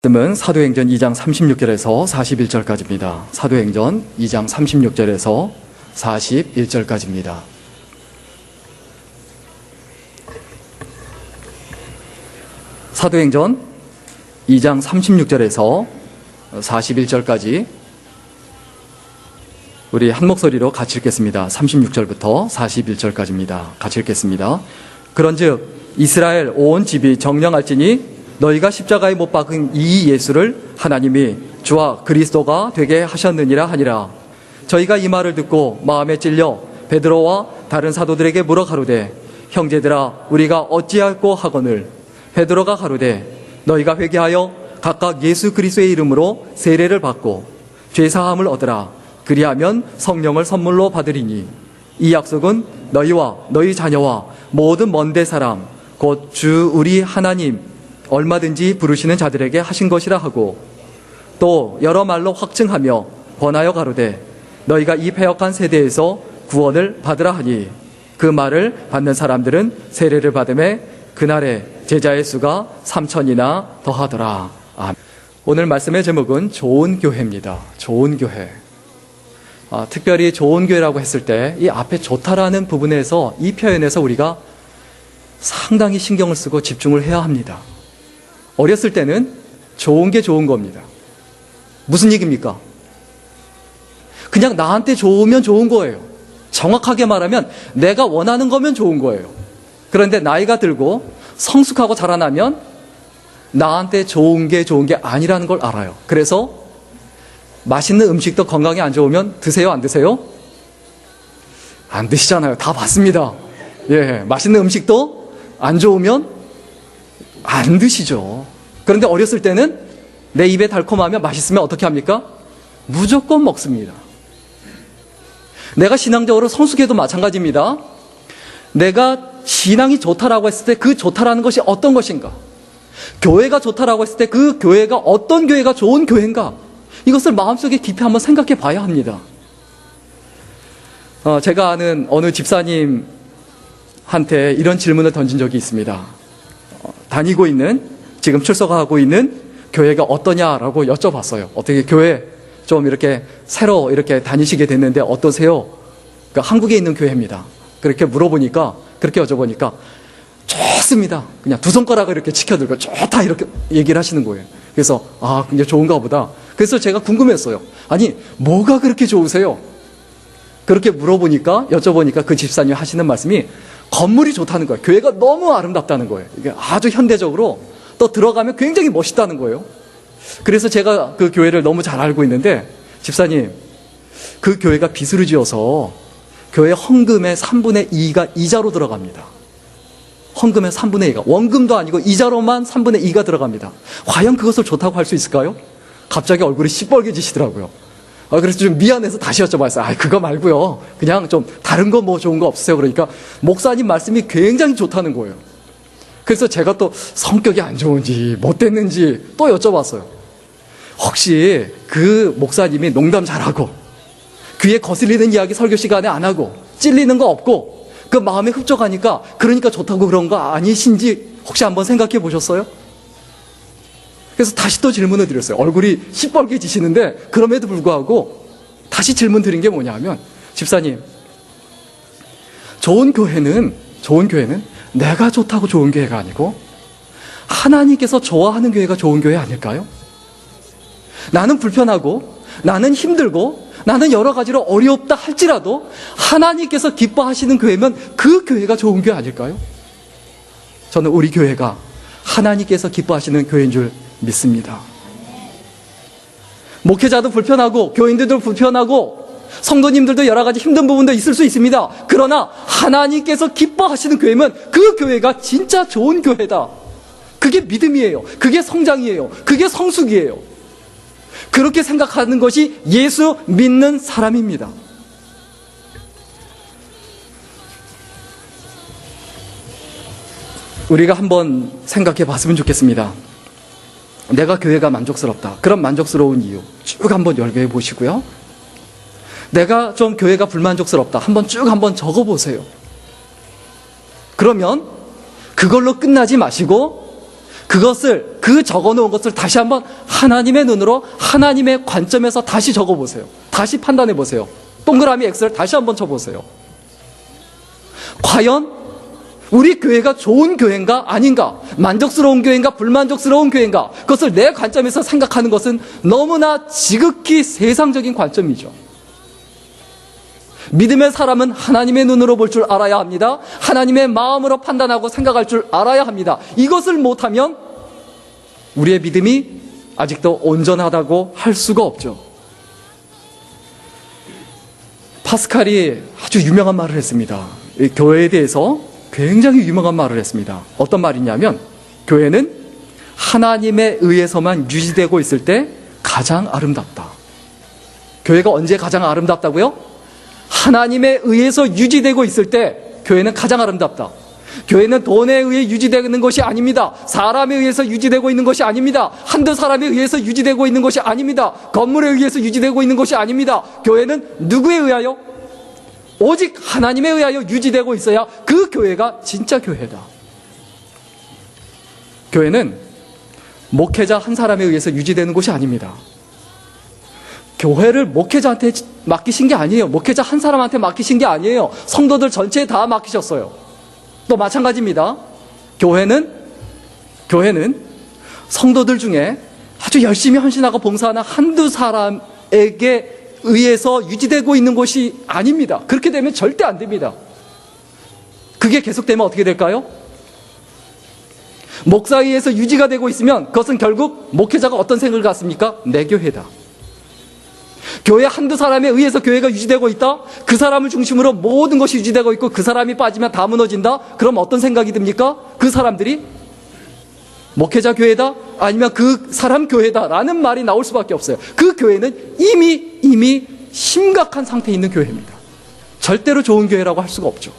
말씀은 사도행전 2장 36절에서 41절까지입니다. 사도행전 2장 36절에서 41절까지입니다. 사도행전 2장 36절에서 41절까지 우리 한 목소리로 같이 읽겠습니다. 36절부터 41절까지입니다. 같이 읽겠습니다. 그런즉 이스라엘 온 집이 정령할지니 너희가 십자가에 못 박은 이 예수를 하나님이 주와 그리스도가 되게 하셨느니라 하니라. 저희가 이 말을 듣고 마음에 찔려 베드로와 다른 사도들에게 물어 가로되 형제들아 우리가 어찌할꼬 하거늘. 베드로가 가로되 너희가 회개하여 각각 예수 그리스도의 이름으로 세례를 받고 죄사함을 얻으라. 그리하면 성령을 선물로 받으리니 이 약속은 너희와 너희 자녀와 모든 먼데 사람 곧 주 우리 하나님 얼마든지 부르시는 자들에게 하신 것이라 하고 또 여러 말로 확증하며 권하여 가로되 너희가 이 패역한 세대에서 구원을 받으라 하니 그 말을 받는 사람들은 세례를 받음에 그날에 제자의 수가 3,000이나 더하더라. 아멘. 오늘 말씀의 제목은 좋은 교회입니다. 좋은 교회. 특별히 좋은 교회라고 했을 때 이 앞에 좋다라는 부분에서 이 표현에서 우리가 상당히 신경을 쓰고 집중을 해야 합니다. 어렸을 때는 좋은 게 좋은 겁니다. 무슨 얘기입니까? 그냥 나한테 좋으면 좋은 거예요. 정확하게 말하면 내가 원하는 거면 좋은 거예요. 그런데 나이가 들고 성숙하고 자라나면 나한테 좋은 게 아니라는 걸 알아요. 그래서 맛있는 음식도 건강에 안 좋으면 드세요, 안 드세요? 안 드시잖아요. 다 봤습니다. 예, 맛있는 음식도 안 좋으면 안 드시죠. 그런데 어렸을 때는 내 입에 달콤하면 맛있으면 어떻게 합니까? 무조건 먹습니다. 내가 신앙적으로 성숙해도 마찬가지입니다. 내가 신앙이 좋다라고 했을 때 그 좋다라는 것이 어떤 것인가? 교회가 좋다라고 했을 때 그 교회가 어떤 교회가 좋은 교회인가? 이것을 마음속에 깊이 한번 생각해 봐야 합니다. 제가 아는 어느 집사님한테 이런 질문을 던진 적이 있습니다. 다니고 있는, 지금 출석하고 있는 교회가 어떠냐라고 여쭤봤어요. 어떻게 교회 좀 이렇게 새로 이렇게 다니시게 됐는데 어떠세요? 그러니까 한국에 있는 교회입니다. 그렇게 물어보니까, 그렇게 여쭤보니까 좋습니다. 그냥 두 손가락을 이렇게 치켜들고 좋다 이렇게 얘기를 하시는 거예요. 그래서 굉장히 좋은가 보다. 그래서 제가 궁금했어요. 아니, 뭐가 그렇게 좋으세요? 그렇게 물어보니까, 여쭤보니까 그 집사님이 하시는 말씀이 건물이 좋다는 거예요. 교회가 너무 아름답다는 거예요. 이게 아주 현대적으로 또 들어가면 굉장히 멋있다는 거예요. 그래서 제가 그 교회를 너무 잘 알고 있는데 집사님, 그 교회가 빚으로 지어서 교회 헌금의 3분의 2가 이자로 들어갑니다. 헌금의 3분의 2가 원금도 아니고 이자로만 3분의 2가 들어갑니다. 과연 그것을 좋다고 할 수 있을까요? 갑자기 얼굴이 시뻘개지시더라고요. 그래서 좀 미안해서 다시 여쭤봤어요. 그거 말고요. 그냥 좀 다른 거 뭐 좋은 거 없으세요? 그러니까 목사님 말씀이 굉장히 좋다는 거예요. 그래서 제가 또 성격이 안 좋은지 못됐는지 또 여쭤봤어요. 혹시 그 목사님이 농담 잘하고 귀에 거슬리는 이야기 설교 시간에 안 하고 찔리는 거 없고 그 마음에 흡족하니까 그러니까 좋다고 그런 거 아니신지 혹시 한번 생각해 보셨어요? 그래서 다시 또 질문을 드렸어요. 얼굴이 시뻘개지시는데 그럼에도 불구하고 다시 질문 드린 게 뭐냐면 집사님, 좋은 교회는 내가 좋다고 좋은 교회가 아니고 하나님께서 좋아하는 교회가 좋은 교회 아닐까요? 나는 불편하고 나는 힘들고 나는 여러 가지로 어렵다 할지라도 하나님께서 기뻐하시는 교회면 그 교회가 좋은 교회 아닐까요? 저는 우리 교회가 하나님께서 기뻐하시는 교회인 줄 믿습니다. 목회자도 불편하고 교인들도 불편하고 성도님들도 여러 가지 힘든 부분도 있을 수 있습니다. 그러나 하나님께서 기뻐하시는 교회면 그 교회가 진짜 좋은 교회다. 그게 믿음이에요. 그게 성장이에요. 그게 성숙이에요. 그렇게 생각하는 것이 예수 믿는 사람입니다. 우리가 한번 생각해 봤으면 좋겠습니다. 내가 교회가 만족스럽다. 그런 만족스러운 이유 쭉 한번 열거해 보시고요. 내가 좀 교회가 불만족스럽다. 한번 적어 보세요. 그러면 그걸로 끝나지 마시고 그 적어 놓은 것을 다시 한번 하나님의 눈으로, 하나님의 관점에서 다시 적어 보세요. 다시 판단해 보세요. 동그라미 X를 다시 한번 쳐보세요. 과연 우리 교회가 좋은 교회인가 아닌가, 만족스러운 교회인가 불만족스러운 교회인가, 그것을 내 관점에서 생각하는 것은 너무나 지극히 세상적인 관점이죠. 믿음의 사람은 하나님의 눈으로 볼 줄 알아야 합니다. 하나님의 마음으로 판단하고 생각할 줄 알아야 합니다. 이것을 못하면 우리의 믿음이 아직도 온전하다고 할 수가 없죠. 파스칼이 아주 유명한 말을 했습니다. 교회에 대해서 굉장히 유명한 말을 했습니다. 어떤 말이냐면, 교회는 하나님에 의해서만 유지되고 있을 때 가장 아름답다. 교회가 언제 가장 아름답다고요? 하나님에 의해서 유지되고 있을 때 교회는 가장 아름답다. 교회는 돈에 의해 유지되는 것이 아닙니다. 사람에 의해서 유지되고 있는 것이 아닙니다. 한두 사람에 의해서 유지되고 있는 것이 아닙니다. 건물에 의해서 유지되고 있는 것이 아닙니다. 교회는 누구에 의하여? 오직 하나님에 의하여 유지되고 있어야 그 교회가 진짜 교회다. 교회는 목회자 한 사람에 의해서 유지되는 것이 아닙니다. 교회를 목회자한테 맡기신 게 아니에요. 목회자 한 사람한테 맡기신 게 아니에요. 성도들 전체에 다 맡기셨어요. 또 마찬가지입니다. 교회는 성도들 중에 아주 열심히 헌신하고 봉사하는 한두 사람에게 의해서 유지되고 있는 것이 아닙니다. 그렇게 되면 절대 안 됩니다. 그게 계속되면 어떻게 될까요? 목사에 의해서 유지가 되고 있으면 그것은 결국 목회자가 어떤 생각을 갖습니까? 내 교회다. 교회 한두 사람에 의해서 교회가 유지되고 있다? 그 사람을 중심으로 모든 것이 유지되고 있고 그 사람이 빠지면 다 무너진다? 그럼 어떤 생각이 듭니까? 그 사람들이 목회자 교회다? 아니면 그 사람 교회다? 라는 말이 나올 수밖에 없어요. 그 교회는 이미 심각한 상태에 있는 교회입니다. 절대로 좋은 교회라고 할 수가 없죠.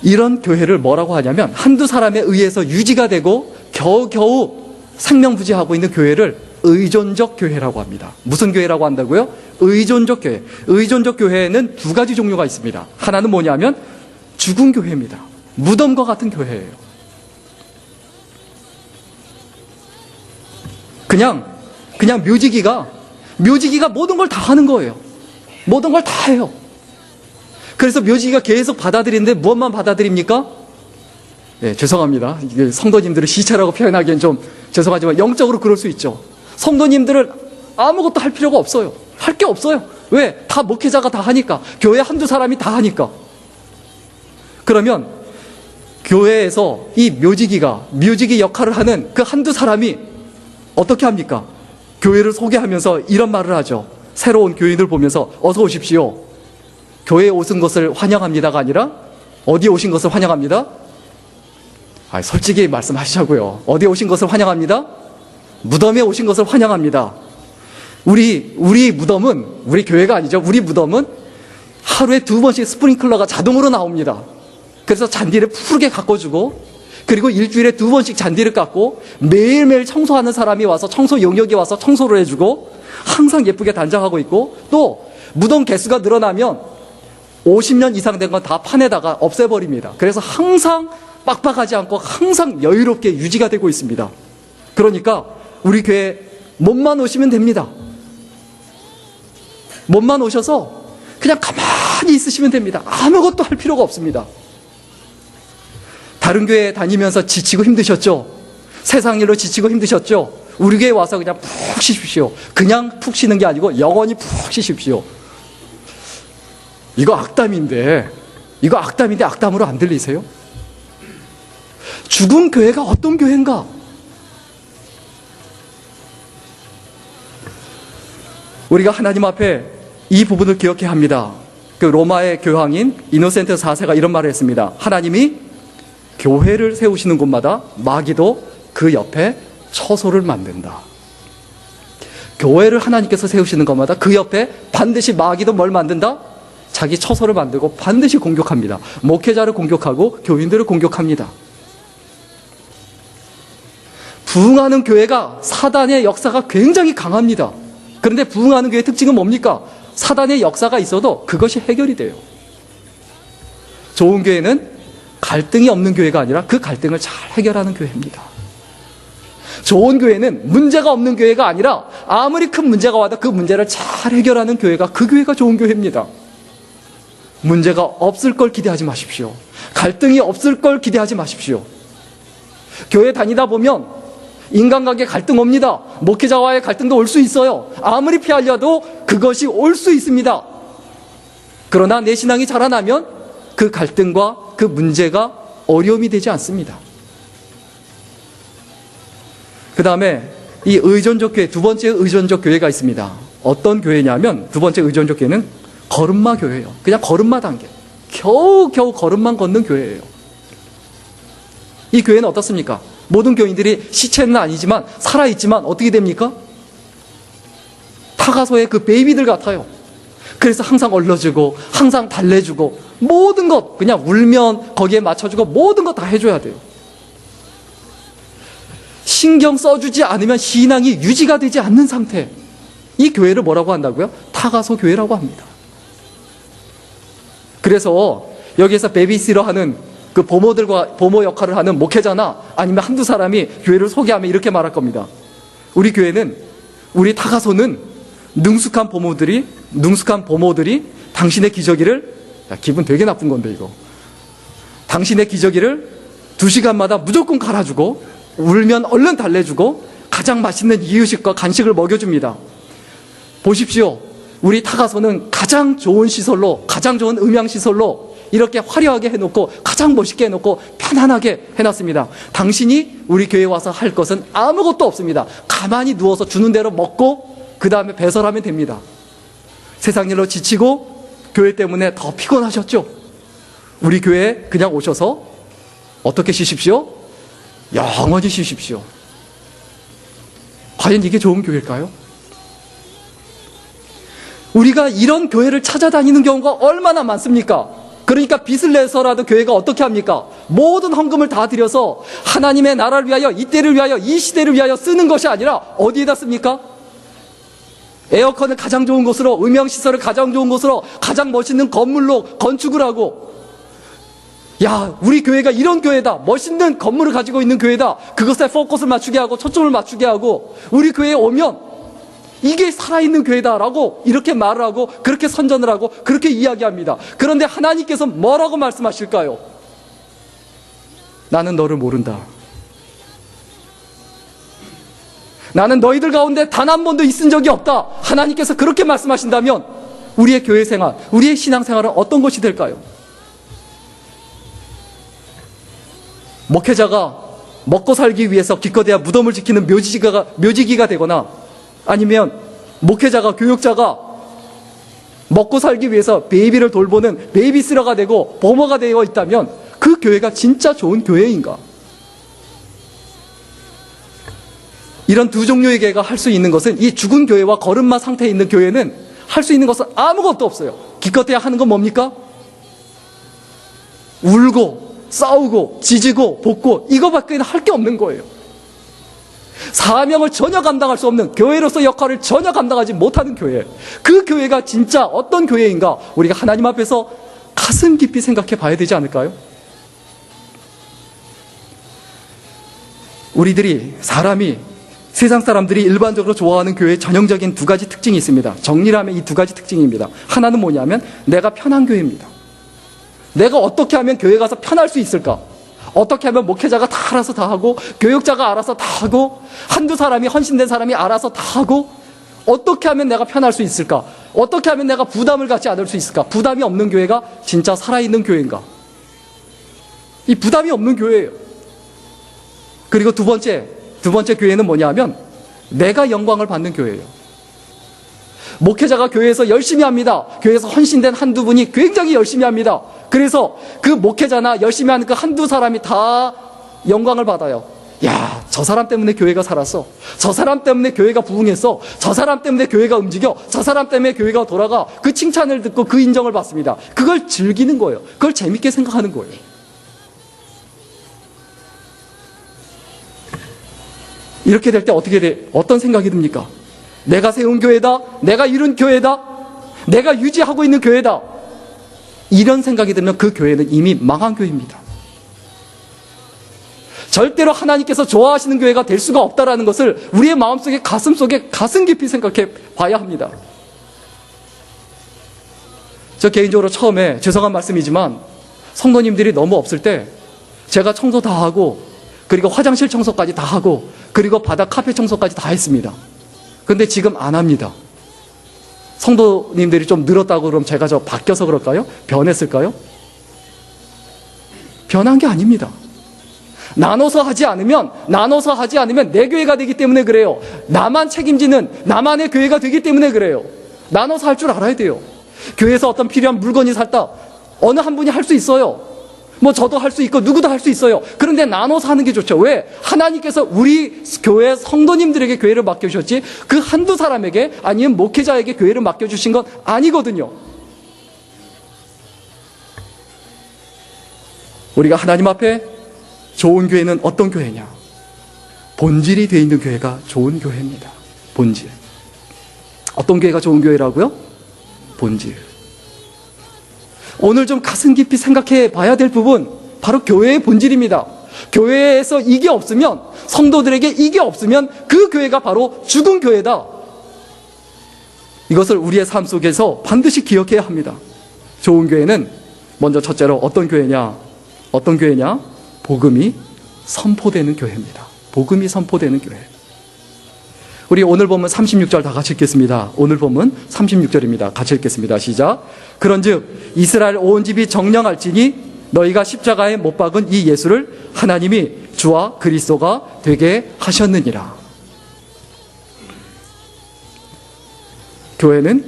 이런 교회를 뭐라고 하냐면, 한두 사람에 의해서 유지가 되고 겨우겨우 생명부지하고 있는 교회를 의존적 교회라고 합니다. 무슨 교회라고 한다고요? 의존적 교회. 의존적 교회에는 두 가지 종류가 있습니다. 하나는 뭐냐면 죽은 교회입니다. 무덤과 같은 교회예요. 그냥 묘지기가 모든 걸 다 하는 거예요. 모든 걸 다 해요. 그래서 묘지기가 계속 받아들이는데 무엇만 받아들입니까? 네, 죄송합니다. 이게 성도님들을 시체라고 표현하기엔 좀 죄송하지만 영적으로 그럴 수 있죠. 성도님들은 아무것도 할 필요가 없어요. 할 게 없어요. 왜? 다 목회자가 다 하니까. 교회 한두 사람이 다 하니까. 그러면 교회에서 이 묘지기 역할을 하는 그 한두 사람이 어떻게 합니까? 교회를 소개하면서 이런 말을 하죠. 새로운 교인을 보면서 어서 오십시오. 교회에 오신 것을 환영합니다가 아니라 어디에 오신 것을 환영합니다? 솔직히 말씀하시자고요. 어디에 오신 것을 환영합니다? 무덤에 오신 것을 환영합니다. 우리 무덤은, 우리 교회가 아니죠. 우리 무덤은 하루에 2번씩 스프링클러가 자동으로 나옵니다. 그래서 잔디를 푸르게 가꿔주고, 그리고 일주일에 2번씩 잔디를 깎고, 매일매일 청소하는 사람이 와서 청소 용역이 와서 청소를 해주고, 항상 예쁘게 단장하고 있고, 또 무덤 개수가 늘어나면 50년 이상 된 건 다 판에다가 없애버립니다. 그래서 항상 빡빡하지 않고 항상 여유롭게 유지가 되고 있습니다. 그러니까 우리 교회 몸만 오시면 됩니다. 몸만 오셔서 그냥 가만히 있으시면 됩니다. 아무것도 할 필요가 없습니다. 다른 교회 다니면서 지치고 힘드셨죠? 세상 일로 지치고 힘드셨죠? 우리 교회 와서 그냥 푹 쉬십시오. 그냥 푹 쉬는 게 아니고 영원히 푹 쉬십시오. 이거 악담인데 악담으로 안 들리세요? 죽은 교회가 어떤 교회인가? 우리가 하나님 앞에 이 부분을 기억해야 합니다. 그 로마의 교황인 이노센트 4세가 이런 말을 했습니다. 하나님이 교회를 세우시는 곳마다 마귀도 그 옆에 처소를 만든다. 교회를 하나님께서 세우시는 곳마다 그 옆에 반드시 마귀도 뭘 만든다? 자기 처소를 만들고 반드시 공격합니다. 목회자를 공격하고 교인들을 공격합니다. 부흥하는 교회가 사단의 역사가 굉장히 강합니다. 그런데 부흥하는 교회의 특징은 뭡니까? 사단의 역사가 있어도 그것이 해결이 돼요. 좋은 교회는 갈등이 없는 교회가 아니라 그 갈등을 잘 해결하는 교회입니다. 좋은 교회는 문제가 없는 교회가 아니라 아무리 큰 문제가 와도 그 문제를 잘 해결하는 교회가 그 교회가 좋은 교회입니다. 문제가 없을 걸 기대하지 마십시오. 갈등이 없을 걸 기대하지 마십시오. 교회 다니다 보면 인간관계 갈등 옵니다. 목회자와의 갈등도 올 수 있어요. 아무리 피하려도 그것이 올 수 있습니다. 그러나 내 신앙이 자라나면 그 갈등과 그 문제가 어려움이 되지 않습니다. 그 다음에 이 의존적 교회, 두 번째 의존적 교회가 있습니다. 어떤 교회냐면 두 번째 의존적 교회는 걸음마 교회예요. 그냥 걸음마 단계. 겨우 걸음만 걷는 교회예요. 이 교회는 어떻습니까? 모든 교인들이 시체는 아니지만 살아있지만 어떻게 됩니까? 타가소의 그 베이비들 같아요. 그래서 항상 얼러주고 항상 달래주고 모든 것 그냥 울면 거기에 맞춰주고 모든 것 다 해줘야 돼요. 신경 써주지 않으면 신앙이 유지가 되지 않는 상태. 이 교회를 뭐라고 한다고요? 타가소 교회라고 합니다. 그래서 여기에서 베이비시러 하는 그 보모 역할을 하는 목회자나 아니면 한두 사람이 교회를 소개하면 이렇게 말할 겁니다. 우리 교회는, 우리 타가소는 능숙한 보모들이 당신의 기저귀를, 야, 기분 되게 나쁜 건데 이거. 당신의 기저귀를 2시간마다 무조건 갈아주고 울면 얼른 달래주고 가장 맛있는 이유식과 간식을 먹여줍니다. 보십시오. 우리 타가소는 가장 좋은 시설로, 가장 좋은 음향시설로 이렇게 화려하게 해놓고 가장 멋있게 해놓고 편안하게 해놨습니다. 당신이 우리 교회에 와서 할 것은 아무것도 없습니다. 가만히 누워서 주는 대로 먹고 그 다음에 배설하면 됩니다. 세상 일로 지치고 교회 때문에 더 피곤하셨죠? 우리 교회에 그냥 오셔서 어떻게 쉬십시오? 영원히 쉬십시오. 과연 이게 좋은 교회일까요? 우리가 이런 교회를 찾아다니는 경우가 얼마나 많습니까? 그러니까 빚을 내서라도 교회가 어떻게 합니까? 모든 헌금을 다 들여서 하나님의 나라를 위하여, 이때를 위하여, 이 시대를 위하여 쓰는 것이 아니라 어디에다 씁니까? 에어컨을 가장 좋은 곳으로, 음향시설을 가장 좋은 곳으로, 가장 멋있는 건물로 건축을 하고, 야, 우리 교회가 이런 교회다, 멋있는 건물을 가지고 있는 교회다, 그것에 포커스를 맞추게 하고 초점을 맞추게 하고 우리 교회에 오면 이게 살아있는 교회다라고 이렇게 말을 하고 그렇게 선전을 하고 그렇게 이야기합니다. 그런데 하나님께서 뭐라고 말씀하실까요? 나는 너를 모른다. 나는 너희들 가운데 단 한 번도 있은 적이 없다. 하나님께서 그렇게 말씀하신다면 우리의 교회 생활, 우리의 신앙 생활은 어떤 것이 될까요? 목회자가 먹고 살기 위해서 기껏해야 무덤을 지키는 묘지기가 되거나 아니면 목회자가, 교육자가 먹고 살기 위해서 베이비를 돌보는 베이비시러가 되고 보모가 되어 있다면 그 교회가 진짜 좋은 교회인가? 이런 두 종류의 교회가 할 수 있는 것은, 이 죽은 교회와 걸음마 상태에 있는 교회는 할 수 있는 것은 아무것도 없어요. 기껏해야 하는 건 뭡니까? 울고 싸우고 지지고 볶고 이거밖에 할 게 없는 거예요. 사명을 전혀 감당할 수 없는, 교회로서 역할을 전혀 감당하지 못하는 교회, 그 교회가 진짜 어떤 교회인가 우리가 하나님 앞에서 가슴 깊이 생각해 봐야 되지 않을까요? 세상 사람들이 일반적으로 좋아하는 교회의 전형적인 두 가지 특징이 있습니다. 정리를 하면 이 두 가지 특징입니다. 하나는 뭐냐면 내가 편한 교회입니다. 내가 어떻게 하면 교회 가서 편할 수 있을까? 어떻게 하면 목회자가 다 알아서 다 하고 교육자가 알아서 다 하고 한두 사람이, 헌신된 사람이 알아서 다 하고 어떻게 하면 내가 편할 수 있을까? 어떻게 하면 내가 부담을 갖지 않을 수 있을까? 부담이 없는 교회가 진짜 살아있는 교회인가? 이 부담이 없는 교회예요. 그리고 두 번째 교회는 뭐냐면 내가 영광을 받는 교회예요. 목회자가 교회에서 열심히 합니다. 교회에서 헌신된 한두 분이 굉장히 열심히 합니다. 그래서 그 목회자나 열심히 하는 그 한두 사람이 다 영광을 받아요. 야, 저 사람 때문에 교회가 살았어. 저 사람 때문에 교회가 부흥했어. 저 사람 때문에 교회가 움직여. 저 사람 때문에 교회가 돌아가. 그 칭찬을 듣고 그 인정을 받습니다. 그걸 즐기는 거예요. 그걸 재밌게 생각하는 거예요. 이렇게 될 때 어떤 생각이 듭니까? 내가 세운 교회다, 내가 이룬 교회다, 내가 유지하고 있는 교회다, 이런 생각이 들면 그 교회는 이미 망한 교회입니다. 절대로 하나님께서 좋아하시는 교회가 될 수가 없다는 것을 우리의 마음속에 가슴속에 가슴 깊이 생각해 봐야 합니다. 저 개인적으로 처음에 죄송한 말씀이지만 성도님들이 너무 없을 때 제가 청소 다 하고 그리고 화장실 청소까지 다 하고 그리고 바닥 카페 청소까지 다 했습니다. 근데 지금 안 합니다. 성도님들이 좀 늘었다고 그럼 제가 저 바뀌어서 그럴까요? 변했을까요? 변한 게 아닙니다. 나눠서 하지 않으면 내 교회가 되기 때문에 그래요. 나만 책임지는 나만의 교회가 되기 때문에 그래요. 나눠서 할 줄 알아야 돼요. 교회에서 어떤 필요한 물건이 살다 어느 한 분이 할 수 있어요. 뭐 저도 할 수 있고 누구도 할 수 있어요. 그런데 나눠서 하는 게 좋죠. 왜? 하나님께서 우리 교회 성도님들에게 교회를 맡겨주셨지 그 한두 사람에게 아니면 목회자에게 교회를 맡겨주신 건 아니거든요. 우리가 하나님 앞에 좋은 교회는 어떤 교회냐? 본질이 되어 있는 교회가 좋은 교회입니다. 본질. 어떤 교회가 좋은 교회라고요? 본질. 오늘 좀 가슴 깊이 생각해 봐야 될 부분, 바로 교회의 본질입니다. 교회에서 이게 없으면, 성도들에게 이게 없으면 그 교회가 바로 죽은 교회다. 이것을 우리의 삶 속에서 반드시 기억해야 합니다. 좋은 교회는 먼저 첫째로 어떤 교회냐? 복음이 선포되는 교회입니다. 복음이 선포되는 교회. 우리 오늘 본문 36절 다 같이 읽겠습니다. 오늘 본문 36절입니다. 같이 읽겠습니다. 시작. 그런즉 이스라엘 온 집이 정령할지니 너희가 십자가에 못 박은 이 예수를 하나님이 주와 그리스도가 되게 하셨느니라. 교회는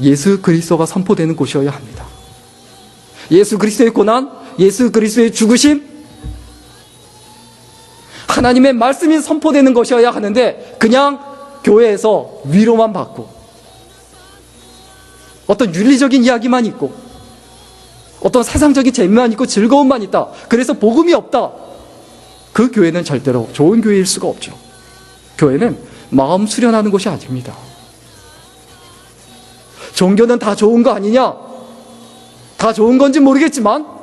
예수 그리스도가 선포되는 곳이어야 합니다. 예수 그리스도의 고난, 예수 그리스도의 죽으심, 하나님의 말씀이 선포되는 것이어야 하는데 그냥 교회에서 위로만 받고 어떤 윤리적인 이야기만 있고 어떤 세상적인 재미만 있고 즐거움만 있다. 그래서 복음이 없다. 그 교회는 절대로 좋은 교회일 수가 없죠. 교회는 마음 수련하는 곳이 아닙니다. 종교는 다 좋은 거 아니냐? 다 좋은 건지 모르겠지만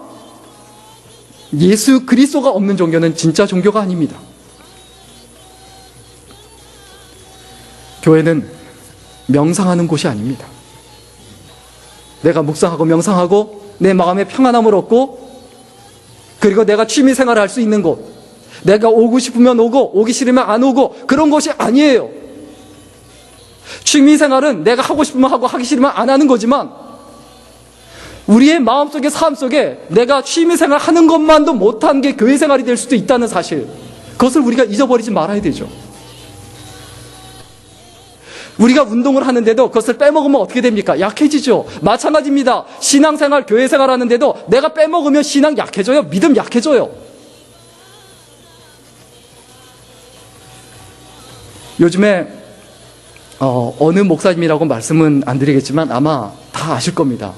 예수 그리스도가 없는 종교는 진짜 종교가 아닙니다. 교회는 명상하는 곳이 아닙니다. 내가 묵상하고 명상하고 내 마음에 평안함을 얻고 그리고 내가 취미생활을 할 수 있는 곳, 내가 오고 싶으면 오고 오기 싫으면 안 오고 그런 것이 아니에요. 취미생활은 내가 하고 싶으면 하고 하기 싫으면 안 하는 거지만 우리의 마음속에 삶 속에 내가 취미생활 하는 것만도 못한 게 교회생활이 될 수도 있다는 사실, 그것을 우리가 잊어버리지 말아야 되죠. 우리가 운동을 하는데도 그것을 빼먹으면 어떻게 됩니까? 약해지죠. 마찬가지입니다. 신앙생활, 교회생활 하는데도 내가 빼먹으면 신앙 약해져요. 믿음 약해져요. 요즘에 어느 목사님이라고 말씀은 안 드리겠지만 아마 다 아실 겁니다.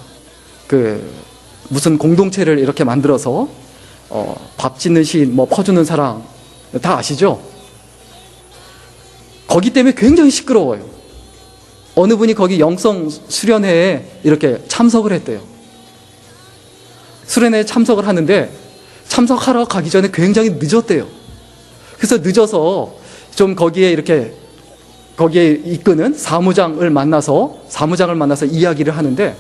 무슨 공동체를 이렇게 만들어서 밥 짓는 시인, 뭐 퍼주는 사랑 다 아시죠? 거기 때문에 굉장히 시끄러워요. 어느 분이 거기 영성 수련회에 이렇게 참석을 했대요. 수련회에 참석을 하는데 참석하러 가기 전에 굉장히 늦었대요. 그래서 늦어서 좀 거기에 이끄는 사무장을 만나서 이야기를 하는데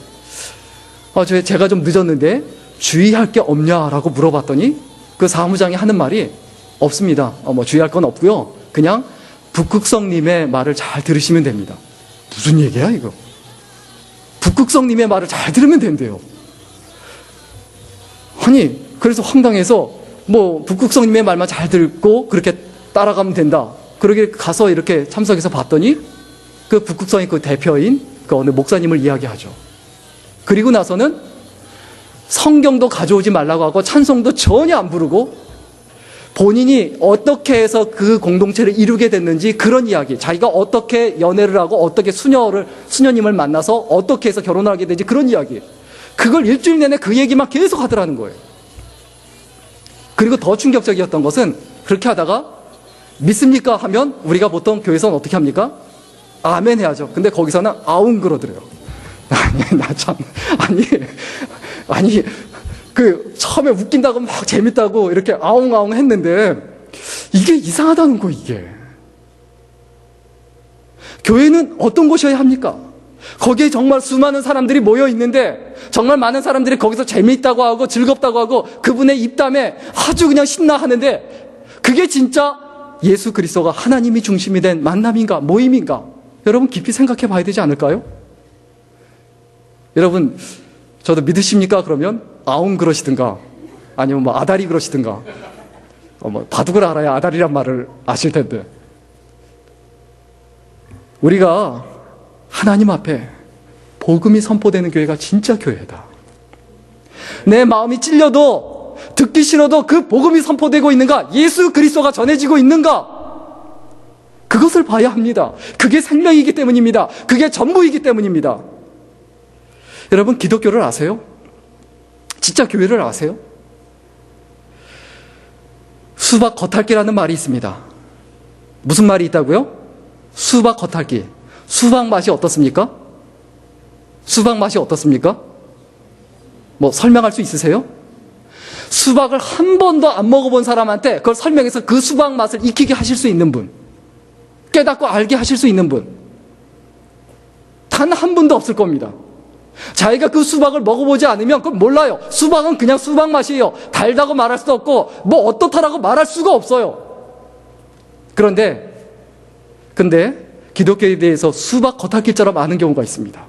제가 좀 늦었는데 주의할 게 없냐라고 물어봤더니 그 사무장이 하는 말이 없습니다. 주의할 건 없고요. 그냥 북극성님의 말을 잘 들으시면 됩니다. 무슨 얘기야 이거? 북극성님의 말을 잘 들으면 된대요. 아니 그래서 황당해서 북극성님의 말만 잘 듣고 그렇게 따라가면 된다. 그러게 가서 이렇게 참석해서 봤더니 그 북극성의 그 대표인 그 어느 목사님을 이야기하죠. 그리고 나서는 성경도 가져오지 말라고 하고 찬송도 전혀 안 부르고 본인이 어떻게 해서 그 공동체를 이루게 됐는지 그런 이야기, 자기가 어떻게 연애를 하고 어떻게 수녀님을 만나서 어떻게 해서 결혼을 하게 되는지 그런 이야기, 그걸 일주일 내내 그 얘기만 계속 하더라는 거예요. 그리고 더 충격적이었던 것은 그렇게 하다가 믿습니까? 하면 우리가 보통 교회에서는 어떻게 합니까? 아멘 해야죠. 근데 거기서는 아웅 그러더래요. 처음에 웃긴다고 막 재밌다고 이렇게 아웅아웅 했는데 이게 이상하다는 거, 이게. 교회는 어떤 곳이어야 합니까? 거기에 정말 수많은 사람들이 모여 있는데 정말 많은 사람들이 거기서 재미있다고 하고 즐겁다고 하고 그분의 입담에 아주 그냥 신나 하는데 그게 진짜 예수 그리스도가 하나님이 중심이 된 만남인가 모임인가? 여러분 깊이 생각해 봐야 되지 않을까요? 여러분 저도 믿으십니까? 그러면 아웅 그러시든가 아니면 뭐 아다리 그러시든가 뭐 바둑을 알아야 아다리란 말을 아실 텐데 우리가 하나님 앞에 복음이 선포되는 교회가 진짜 교회다. 내 마음이 찔려도 듣기 싫어도 그 복음이 선포되고 있는가? 예수 그리스도가 전해지고 있는가? 그것을 봐야 합니다. 그게 생명이기 때문입니다. 그게 전부이기 때문입니다. 여러분 기독교를 아세요? 진짜 교회를 아세요? 수박 겉핥기라는 말이 있습니다. 무슨 말이 있다고요? 수박 겉핥기. 수박 맛이 어떻습니까? 수박 맛이 어떻습니까? 뭐 설명할 수 있으세요? 수박을 한 번도 안 먹어본 사람한테 그걸 설명해서 그 수박 맛을 익히게 하실 수 있는 분, 깨닫고 알게 하실 수 있는 분, 단 한 분도 없을 겁니다. 자기가 그 수박을 먹어보지 않으면 그걸 몰라요. 수박은 그냥 수박 맛이에요. 달다고 말할 수도 없고 뭐 어떻다라고 말할 수가 없어요. 근데 기독교에 대해서 수박 겉핥기처럼 아는 경우가 있습니다.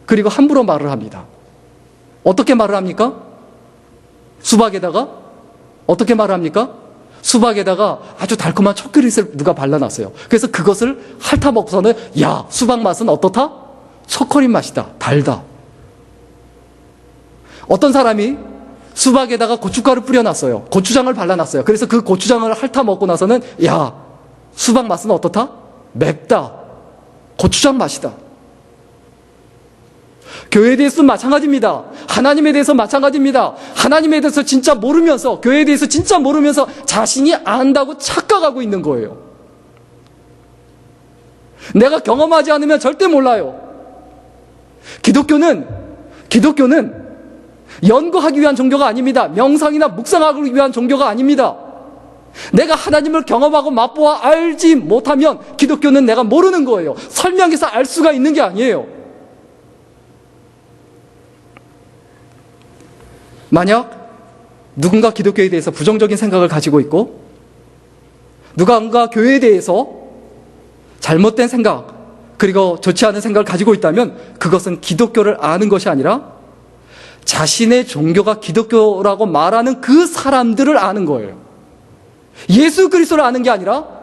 그리고 함부로 말을 합니다. 어떻게 말을 합니까? 수박에다가 어떻게 말을 합니까? 수박에다가 아주 달콤한 초콜릿을 누가 발라놨어요. 그래서 그것을 핥아먹고서는 야, 수박 맛은 어떻다? 초콜릿 맛이다. 달다. 어떤 사람이 수박에다가 고춧가루 뿌려놨어요. 고추장을 발라놨어요. 그래서 그 고추장을 핥아먹고 나서는 야, 수박 맛은 어떻다? 맵다. 고추장 맛이다. 교회에 대해서는 마찬가지입니다. 하나님에 대해서 마찬가지입니다. 하나님에 대해서 진짜 모르면서 교회에 대해서 진짜 모르면서 자신이 안다고 착각하고 있는 거예요. 내가 경험하지 않으면 절대 몰라요. 기독교는 연구하기 위한 종교가 아닙니다. 명상이나 묵상하기 위한 종교가 아닙니다. 내가 하나님을 경험하고 맛보아 알지 못하면 기독교는 내가 모르는 거예요. 설명해서 알 수가 있는 게 아니에요. 만약 누군가 기독교에 대해서 부정적인 생각을 가지고 있고 누군가 교회에 대해서 잘못된 생각 그리고 좋지 않은 생각을 가지고 있다면 그것은 기독교를 아는 것이 아니라 자신의 종교가 기독교라고 말하는 그 사람들을 아는 거예요. 예수 그리스도를 아는 게 아니라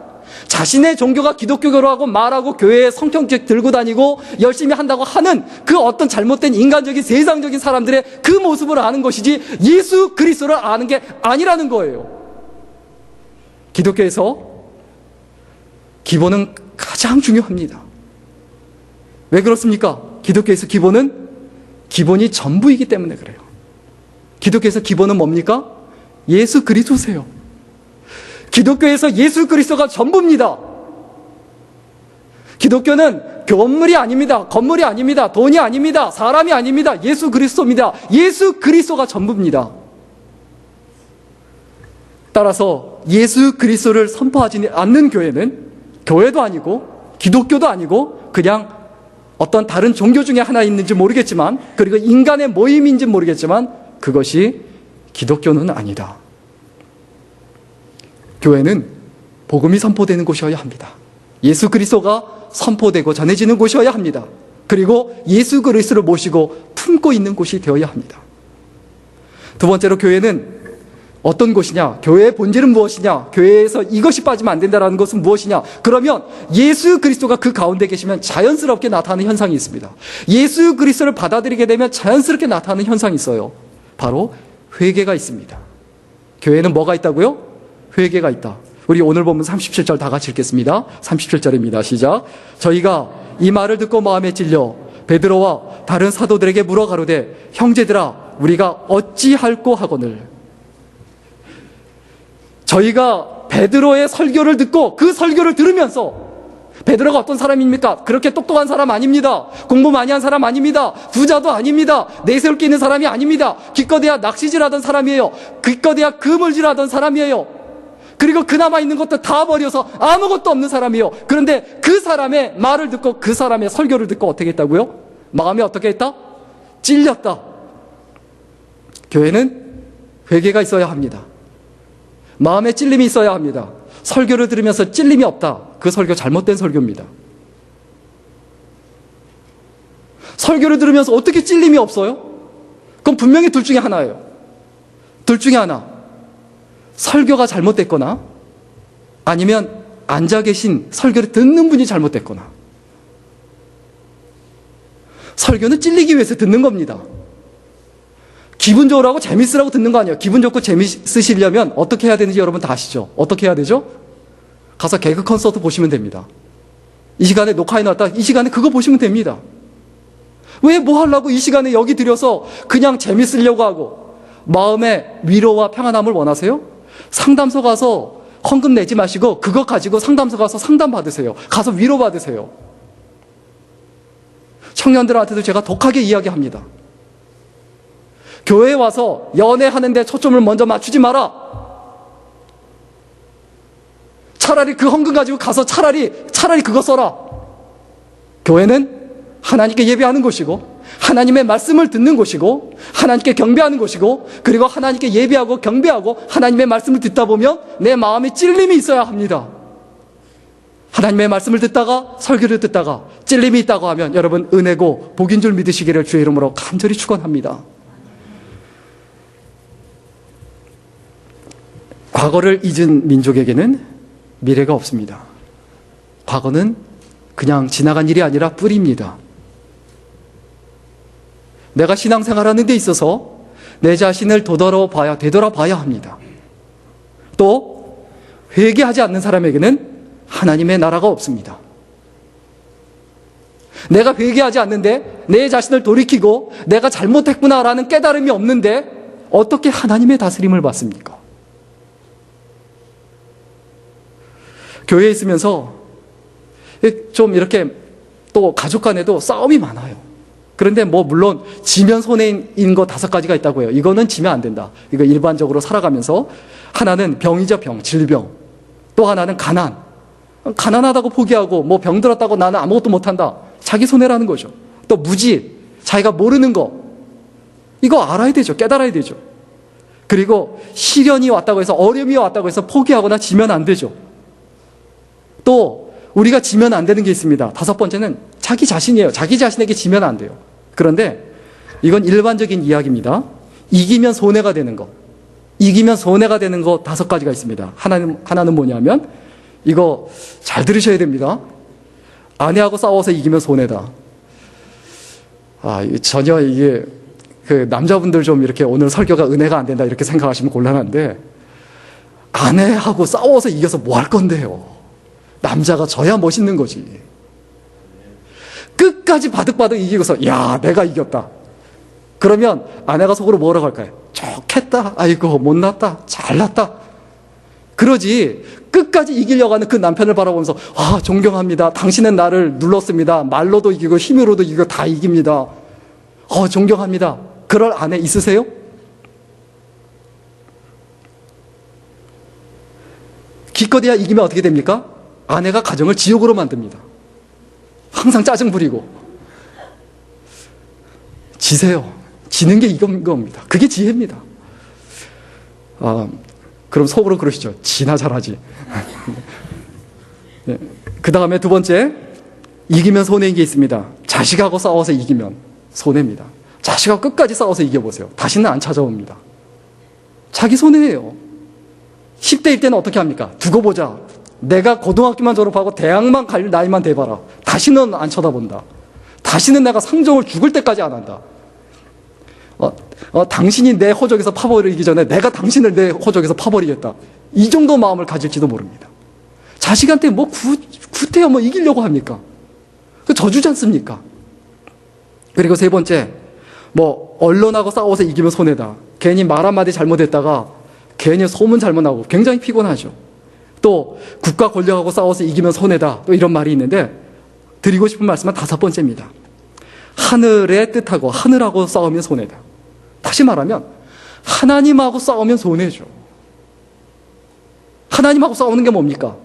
자신의 종교가 기독교라고 말하고 교회에 성경책 들고 다니고 열심히 한다고 하는 그 어떤 잘못된 인간적인 세상적인 사람들의 그 모습을 아는 것이지 예수 그리스도를 아는 게 아니라는 거예요. 기독교에서 기본은 가장 중요합니다. 왜 그렇습니까? 기독교에서 기본이 전부이기 때문에 그래요. 기독교에서 기본은 뭡니까? 예수 그리스도세요. 기독교에서 예수 그리스도가 전부입니다. 기독교는 건물이 아닙니다. 건물이 아닙니다. 돈이 아닙니다. 사람이 아닙니다. 예수 그리스도입니다. 예수 그리스도가 전부입니다. 따라서 예수 그리스도를 선포하지 않는 교회는 교회도 아니고 기독교도 아니고 그냥 어떤 다른 종교 중에 하나 있는지 모르겠지만 그리고 인간의 모임인지 모르겠지만 그것이 기독교는 아니다. 교회는 복음이 선포되는 곳이어야 합니다. 예수 그리스도가 선포되고 전해지는 곳이어야 합니다. 그리고 예수 그리스도를 모시고 품고 있는 곳이 되어야 합니다. 두 번째로 교회는 어떤 곳이냐? 교회의 본질은 무엇이냐? 교회에서 이것이 빠지면 안 된다는 것은 무엇이냐? 그러면 예수 그리스도가 그 가운데 계시면 자연스럽게 나타나는 현상이 있습니다. 예수 그리스도를 받아들이게 되면 자연스럽게 나타나는 현상이 있어요. 바로 회개가 있습니다. 교회는 뭐가 있다고요? 회개가 있다. 우리 오늘 보면 37절 다 같이 읽겠습니다. 37절입니다. 시작. 저희가 이 말을 듣고 마음에 찔려 베드로와 다른 사도들에게 물어 가로되 형제들아 우리가 어찌할꼬 하거늘. 저희가 베드로의 설교를 듣고 그 설교를 들으면서 베드로가 어떤 사람입니까? 그렇게 똑똑한 사람 아닙니다. 공부 많이 한 사람 아닙니다. 부자도 아닙니다. 내세울 게 있는 사람이 아닙니다. 기껏해야 낚시질하던 사람이에요. 기껏해야 그물질하던 사람이에요. 그리고 그나마 있는 것도 다 버려서 아무것도 없는 사람이요. 그런데 그 사람의 말을 듣고 그 사람의 설교를 듣고 어떻게 했다고요? 마음이 어떻게 했다? 찔렸다. 교회는 회개가 있어야 합니다. 마음에 찔림이 있어야 합니다. 설교를 들으면서 찔림이 없다. 그 설교 잘못된 설교입니다. 설교를 들으면서 어떻게 찔림이 없어요? 그건 분명히 둘 중에 하나예요. 둘 중에 하나. 설교가 잘못됐거나 아니면 앉아 계신 설교를 듣는 분이 잘못됐거나. 설교는 찔리기 위해서 듣는 겁니다. 기분 좋으라고 재밌으라고 듣는 거 아니에요. 기분 좋고 재밌으시려면 어떻게 해야 되는지 여러분 다 아시죠? 어떻게 해야 되죠? 가서 개그 콘서트 보시면 됩니다. 이 시간에 녹화해 놨다. 이 시간에 그거 보시면 됩니다. 왜 뭐 하려고 이 시간에 여기 들여서 그냥 재밌으려고 하고 마음의 위로와 평안함을 원하세요? 상담소 가서 헌금 내지 마시고 그거 가지고 상담소 가서 상담 받으세요. 가서 위로 받으세요. 청년들한테도 제가 독하게 이야기합니다. 교회에 와서 연애하는데 초점을 먼저 맞추지 마라. 차라리 그 헌금 가지고 가서 차라리 그거 써라. 교회는 하나님께 예배하는 곳이고 하나님의 말씀을 듣는 곳이고 하나님께 경배하는 곳이고 그리고 하나님께 예배하고 경배하고 하나님의 말씀을 듣다 보면 내 마음에 찔림이 있어야 합니다. 하나님의 말씀을 듣다가 설교를 듣다가 찔림이 있다고 하면 여러분 은혜고 복인 줄 믿으시기를 주의 이름으로 간절히 축원합니다. 과거를 잊은 민족에게는 미래가 없습니다. 과거는 그냥 지나간 일이 아니라 뿌리입니다. 내가 신앙생활하는 데 있어서 내 자신을 되돌아봐야 합니다. 또 회개하지 않는 사람에게는 하나님의 나라가 없습니다. 내가 회개하지 않는데 내 자신을 돌이키고 내가 잘못했구나라는 깨달음이 없는데 어떻게 하나님의 다스림을 받습니까? 교회에 있으면서 좀 이렇게 또 가족 간에도 싸움이 많아요. 그런데 뭐 물론 지면 손해인 거 5가지가 있다고 해요. 이거는 지면 안 된다. 이거 일반적으로 살아가면서 하나는 병이죠, 병, 질병. 또 하나는 가난. 가난하다고 포기하고 뭐 병 들었다고 나는 아무것도 못한다. 자기 손해라는 거죠. 또 무지, 자기가 모르는 거. 이거 알아야 되죠. 깨달아야 되죠. 그리고 시련이 왔다고 해서 어려움이 왔다고 해서 포기하거나 지면 안 되죠. 또 우리가 지면 안 되는 게 있습니다. 5번째는 자기 자신이에요. 자기 자신에게 지면 안 돼요. 그런데 이건 일반적인 이야기입니다. 이기면 손해가 되는 거. 이기면 손해가 되는 거 5가지가 있습니다. 하나는 뭐냐면 이거 잘 들으셔야 됩니다. 아내하고 싸워서 이기면 손해다. 전혀 이게 그 남자분들 좀 이렇게 오늘 설교가 은혜가 안 된다 이렇게 생각하시면 곤란한데 아내하고 싸워서 이겨서 뭐 할 건데요. 남자가 져야 멋있는 거지. 끝까지 바득바득 이기고서 야 내가 이겼다. 그러면 아내가 속으로 뭐라고 할까요? 좋겠다. 아이고 못났다. 잘났다. 그러지 끝까지 이기려고 하는 그 남편을 바라보면서 존경합니다. 당신은 나를 눌렀습니다. 말로도 이기고 힘으로도 이기고 다 이깁니다. 존경합니다. 그럴 아내 있으세요? 기껏해야 이기면 어떻게 됩니까? 아내가 가정을 지옥으로 만듭니다. 항상 짜증 부리고. 지세요. 지는 게 이건 겁니다. 그게 지혜입니다. 그럼 속으로 그러시죠. 지나 잘하지. 네. 그 다음에 2번째, 이기면 손해인 게 있습니다. 자식하고 싸워서 이기면 손해입니다. 자식하고 끝까지 싸워서 이겨보세요. 다시는 안 찾아옵니다. 자기 손해예요. 10대일 때는 어떻게 합니까? 두고 보자. 내가 고등학교만 졸업하고 대학만 갈 나이만 돼봐라. 다시는 안 쳐다본다. 다시는 내가 상종을 죽을 때까지 안 한다. 당신이 내 호적에서 파버리기 전에 내가 당신을 내 호적에서 파버리겠다. 이 정도 마음을 가질지도 모릅니다. 자식한테 뭐 구태여 뭐 이기려고 합니까? 그 저주지 않습니까? 그리고 3번째, 뭐 언론하고 싸워서 이기면 손해다. 괜히 말 한마디 잘못했다가 괜히 소문 잘못 나고 굉장히 피곤하죠. 또 국가 권력하고 싸워서 이기면 손해다. 또 이런 말이 있는데 드리고 싶은 말씀은 5번째입니다. 하늘의 뜻하고 하늘하고 싸우면 손해다. 다시 말하면 하나님하고 싸우면 손해죠. 하나님하고 싸우는 게 뭡니까?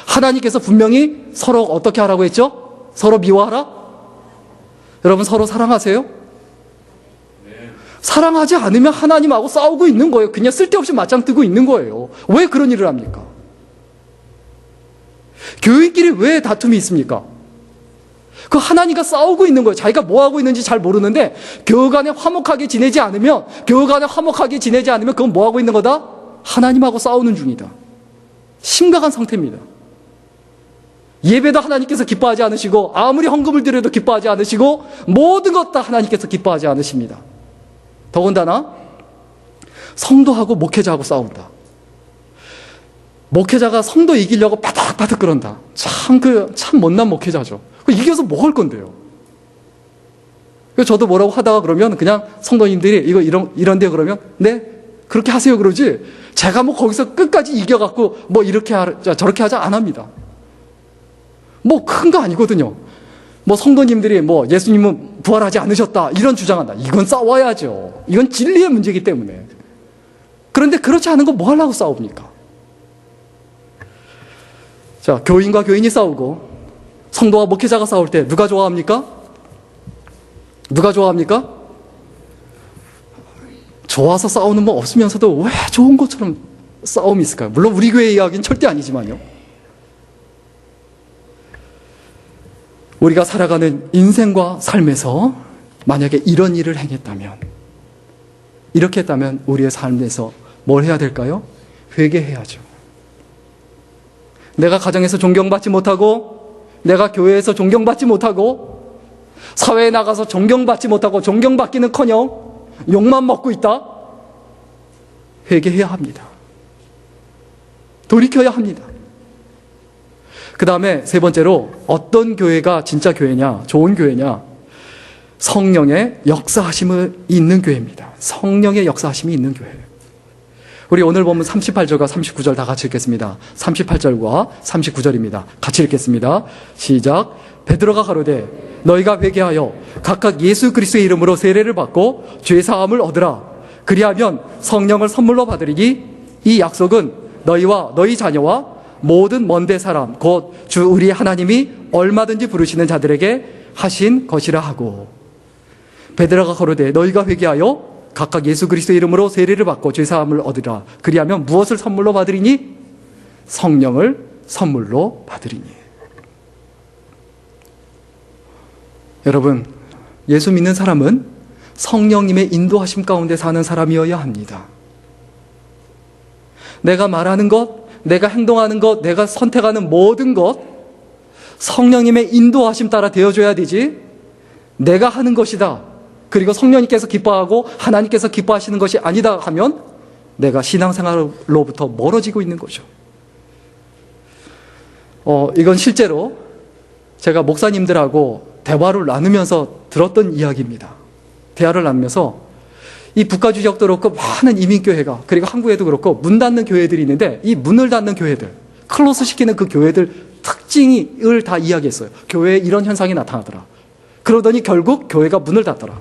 하나님께서 분명히 서로 어떻게 하라고 했죠? 서로 미워하라? 여러분 서로 사랑하세요? 사랑하지 않으면 하나님하고 싸우고 있는 거예요. 그냥 쓸데없이 맞짱 뜨고 있는 거예요. 왜 그런 일을 합니까? 교인끼리 왜 다툼이 있습니까? 그 하나님과 싸우고 있는 거예요. 자기가 뭐 하고 있는지 잘 모르는데 교우 간에 화목하게 지내지 않으면 그건 뭐 하고 있는 거다? 하나님하고 싸우는 중이다. 심각한 상태입니다. 예배도 하나님께서 기뻐하지 않으시고 아무리 헌금을 드려도 기뻐하지 않으시고 모든 것 다 하나님께서 기뻐하지 않으십니다. 더군다나 성도하고 목회자하고 싸운다. 목회자가 성도 이기려고 바닥바닥 그런다. 참 못난 목회자죠. 이겨서 뭐 할 건데요? 저도 뭐라고 하다가 그러면 그냥 성도님들이 이거 이런데 그러면 네 그렇게 하세요 그러지. 제가 뭐 거기서 끝까지 이겨갖고 뭐 이렇게 저렇게 하자 안 합니다. 뭐 큰 거 아니거든요. 뭐 성도님들이 뭐 예수님은 부활하지 않으셨다 이런 주장한다. 이건 싸워야죠. 이건 진리의 문제이기 때문에. 그런데 그렇지 않은 거 뭐 하려고 싸웁니까? 자, 교인과 교인이 싸우고 성도와 목회자가 싸울 때 누가 좋아합니까? 누가 좋아합니까? 좋아서 싸우는 분 없으면서도 왜 좋은 것처럼 싸움이 있을까요? 물론 우리 교회 이야기는 절대 아니지만요. 우리가 살아가는 인생과 삶에서 만약에 이런 일을 행했다면, 이렇게 했다면 우리의 삶에서 뭘 해야 될까요? 회개해야죠. 내가 가정에서 존경받지 못하고, 내가 교회에서 존경받지 못하고, 사회에 나가서 존경받지 못하고 존경받기는커녕 욕만 먹고 있다? 회개해야 합니다. 돌이켜야 합니다. 그 다음에 세 번째로 어떤 교회가 진짜 교회냐, 좋은 교회냐? 성령의 역사하심이 있는 교회입니다. 성령의 역사하심이 있는 교회. 우리 오늘 보면 38절과 39절 다 같이 읽겠습니다. 38절과 39절입니다. 같이 읽겠습니다. 시작. 베드로가 가로되 너희가 회개하여 각각 예수 그리스도의 이름으로 세례를 받고 죄 사함을 얻으라. 그리하면 성령을 선물로 받으리니 이 약속은 너희와 너희 자녀와 모든 먼데 사람 곧 주 우리 하나님이 얼마든지 부르시는 자들에게 하신 것이라 하고, 베드로가 가로되 너희가 회개하여 각각 예수 그리스도의 이름으로 세례를 받고 죄 사함을 얻으라. 그리하면 무엇을 선물로 받으리니? 성령을 선물로 받으리니. 여러분, 예수 믿는 사람은 성령님의 인도하심 가운데 사는 사람이어야 합니다. 내가 말하는 것, 내가 행동하는 것, 내가 선택하는 모든 것 성령님의 인도하심 따라 되어줘야 되지, 내가 하는 것이다, 그리고 성령님께서 기뻐하고 하나님께서 기뻐하시는 것이 아니다 하면 내가 신앙생활로부터 멀어지고 있는 거죠. 이건 실제로 제가 목사님들하고 대화를 나누면서 들었던 이야기입니다. 대화를 나누면서 이 북가주지역도 그렇고 많은 이민교회가, 그리고 한국에도 그렇고 문 닫는 교회들이 있는데, 이 문을 닫는 교회들, 클로스 시키는 그 교회들 특징을 다 이야기했어요. 교회에 이런 현상이 나타나더라. 그러더니 결국 교회가 문을 닫더라.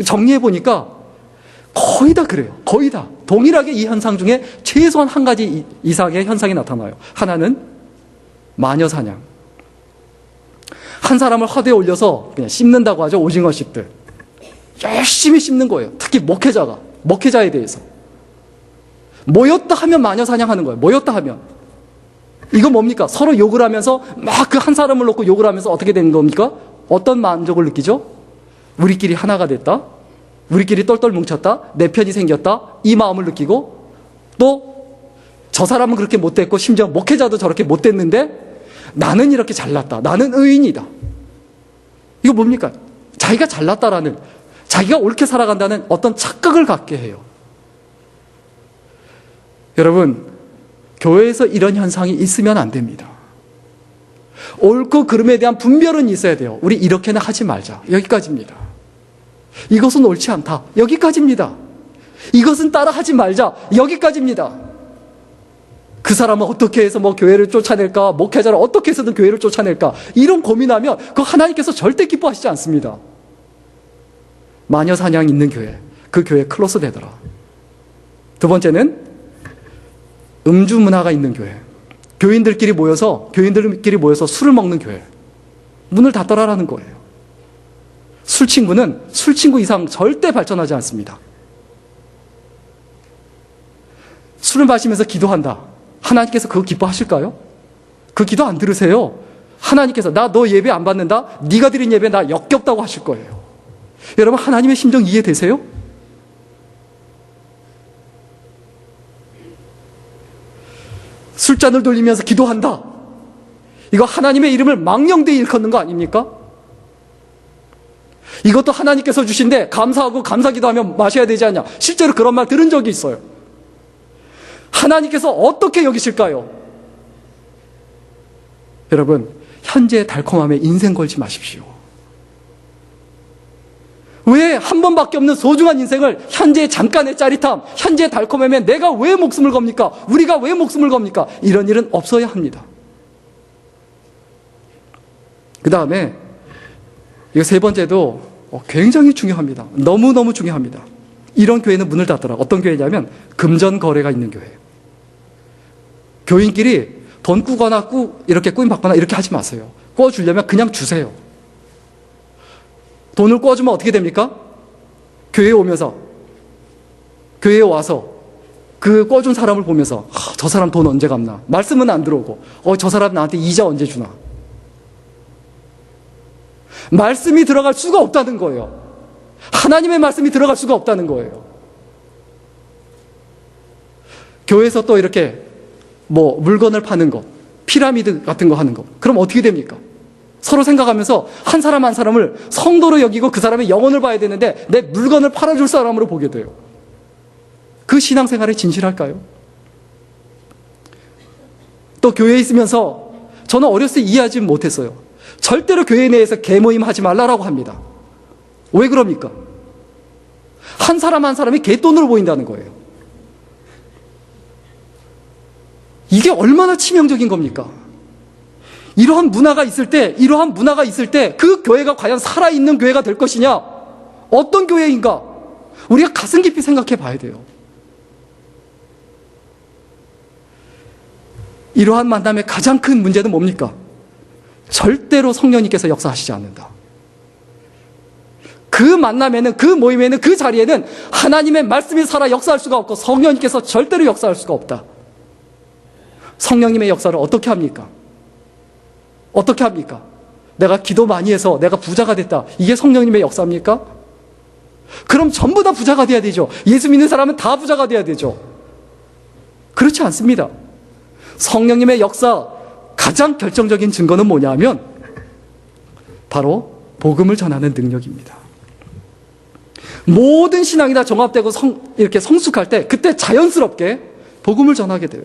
정리해보니까 거의 다 그래요. 거의 다. 동일하게 이 현상 중에 최소한 한 가지 이상의 현상이 나타나요. 하나는 마녀사냥. 한 사람을 화두에 올려서 그냥 씹는다고 하죠. 오징어 씹듯. 열심히 씹는 거예요. 특히 목회자에 대해서. 모였다 하면 마녀사냥하는 거예요. 모였다 하면. 이거 뭡니까? 서로 욕을 하면서 막 그 한 사람을 놓고 욕을 하면서 어떻게 되는 겁니까? 어떤 만족을 느끼죠? 우리끼리 하나가 됐다. 우리끼리 똘똘 뭉쳤다. 내 편이 생겼다. 이 마음을 느끼고, 또 저 사람은 그렇게 못됐고 심지어 목회자도 저렇게 못됐는데 나는 이렇게 잘났다. 나는 의인이다. 이거 뭡니까? 자기가 잘났다라는, 자기가 옳게 살아간다는 어떤 착각을 갖게 해요. 여러분, 교회에서 이런 현상이 있으면 안 됩니다. 옳고 그름에 대한 분별은 있어야 돼요. 우리 이렇게는 하지 말자. 여기까지입니다. 이것은 옳지 않다. 여기까지입니다. 이것은 따라하지 말자. 여기까지입니다. 그 사람은 어떻게 해서 뭐 교회를 쫓아낼까, 목회자를 어떻게 해서든 교회를 쫓아낼까, 이런 고민하면 그거 하나님께서 절대 기뻐하시지 않습니다. 마녀 사냥 있는 교회, 그 교회 클로스 되더라. 두 번째는 음주 문화가 있는 교회, 교인들끼리 모여서 술을 먹는 교회, 문을 닫더라라는 거예요. 술 친구는 술 친구 이상 절대 발전하지 않습니다. 술을 마시면서 기도한다. 하나님께서 그거 기뻐하실까요? 그 기도 안 들으세요. 하나님께서 나 너 예배 안 받는다? 네가 드린 예배 나 역겹다고 하실 거예요. 여러분, 하나님의 심정 이해되세요? 술잔을 돌리면서 기도한다. 이거 하나님의 이름을 망령되이 일컫는 거 아닙니까? 이것도 하나님께서 주신데 감사하고 감사기도하면 마셔야 되지 않냐. 실제로 그런 말 들은 적이 있어요. 하나님께서 어떻게 여기실까요? 여러분, 현재의 달콤함에 인생 걸지 마십시오. 왜 한 번밖에 없는 소중한 인생을 현재의 잠깐의 짜릿함, 현재의 달콤함에 내가 왜 목숨을 겁니까? 우리가 왜 목숨을 겁니까? 이런 일은 없어야 합니다. 그 다음에 이거 세 번째도 굉장히 중요합니다. 너무너무 중요합니다. 이런 교회는 문을 닫더라. 어떤 교회냐면 금전 거래가 있는 교회. 교인끼리 돈 꾸거나 이렇게 꾸임 받거나 이렇게 하지 마세요. 꾸어주려면 그냥 주세요. 돈을 꾸어주면 어떻게 됩니까? 교회에 와서 그 꾸어준 사람을 보면서 저 사람 돈 언제 갚나? 말씀은 안 들어오고 저 사람 나한테 이자 언제 주나? 말씀이 들어갈 수가 없다는 거예요. 하나님의 말씀이 들어갈 수가 없다는 거예요. 교회에서 또 이렇게 물건을 파는 거, 피라미드 같은 거 하는 거. 그럼 어떻게 됩니까? 서로 생각하면서 한 사람 한 사람을 성도로 여기고 그 사람의 영혼을 봐야 되는데 내 물건을 팔아줄 사람으로 보게 돼요. 그 신앙생활에 진실할까요? 또 교회에 있으면서 저는 어렸을 때 이해하지 못했어요. 절대로 교회 내에서 개모임 하지 말라라고 합니다. 왜 그럽니까? 한 사람 한 사람이 개돈으로 보인다는 거예요. 이게 얼마나 치명적인 겁니까? 이러한 문화가 있을 때 그 교회가 과연 살아있는 교회가 될 것이냐? 어떤 교회인가? 우리가 가슴 깊이 생각해 봐야 돼요. 이러한 만남의 가장 큰 문제는 뭡니까? 절대로 성령님께서 역사하시지 않는다. 그 만남에는, 그 모임에는, 그 자리에는 하나님의 말씀이 살아 역사할 수가 없고 성령님께서 절대로 역사할 수가 없다. 성령님의 역사를 어떻게 합니까? 어떻게 합니까? 내가 기도 많이 해서 내가 부자가 됐다. 이게 성령님의 역사입니까? 그럼 전부 다 부자가 돼야 되죠. 예수 믿는 사람은 다 부자가 돼야 되죠. 그렇지 않습니다. 성령님의 역사 가장 결정적인 증거는 뭐냐 하면 바로 복음을 전하는 능력입니다. 모든 신앙이 다 종합되고 이렇게 성숙할 때 그때 자연스럽게 복음을 전하게 돼요.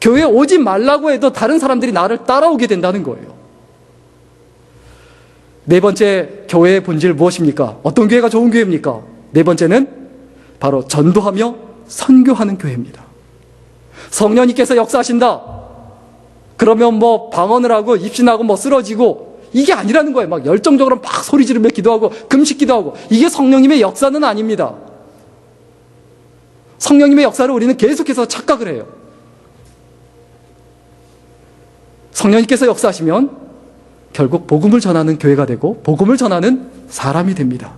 교회에 오지 말라고 해도 다른 사람들이 나를 따라오게 된다는 거예요. 네 번째 교회의 본질 무엇입니까? 어떤 교회가 좋은 교회입니까? 네 번째는 바로 전도하며 선교하는 교회입니다. 성령님께서 역사하신다. 그러면 방언을 하고 입신하고 쓰러지고 이게 아니라는 거예요. 막 열정적으로 막 소리 지르며 기도하고 금식 기도하고 이게 성령님의 역사는 아닙니다. 성령님의 역사를 우리는 계속해서 착각을 해요. 성령님께서 역사하시면 결국 복음을 전하는 교회가 되고 복음을 전하는 사람이 됩니다.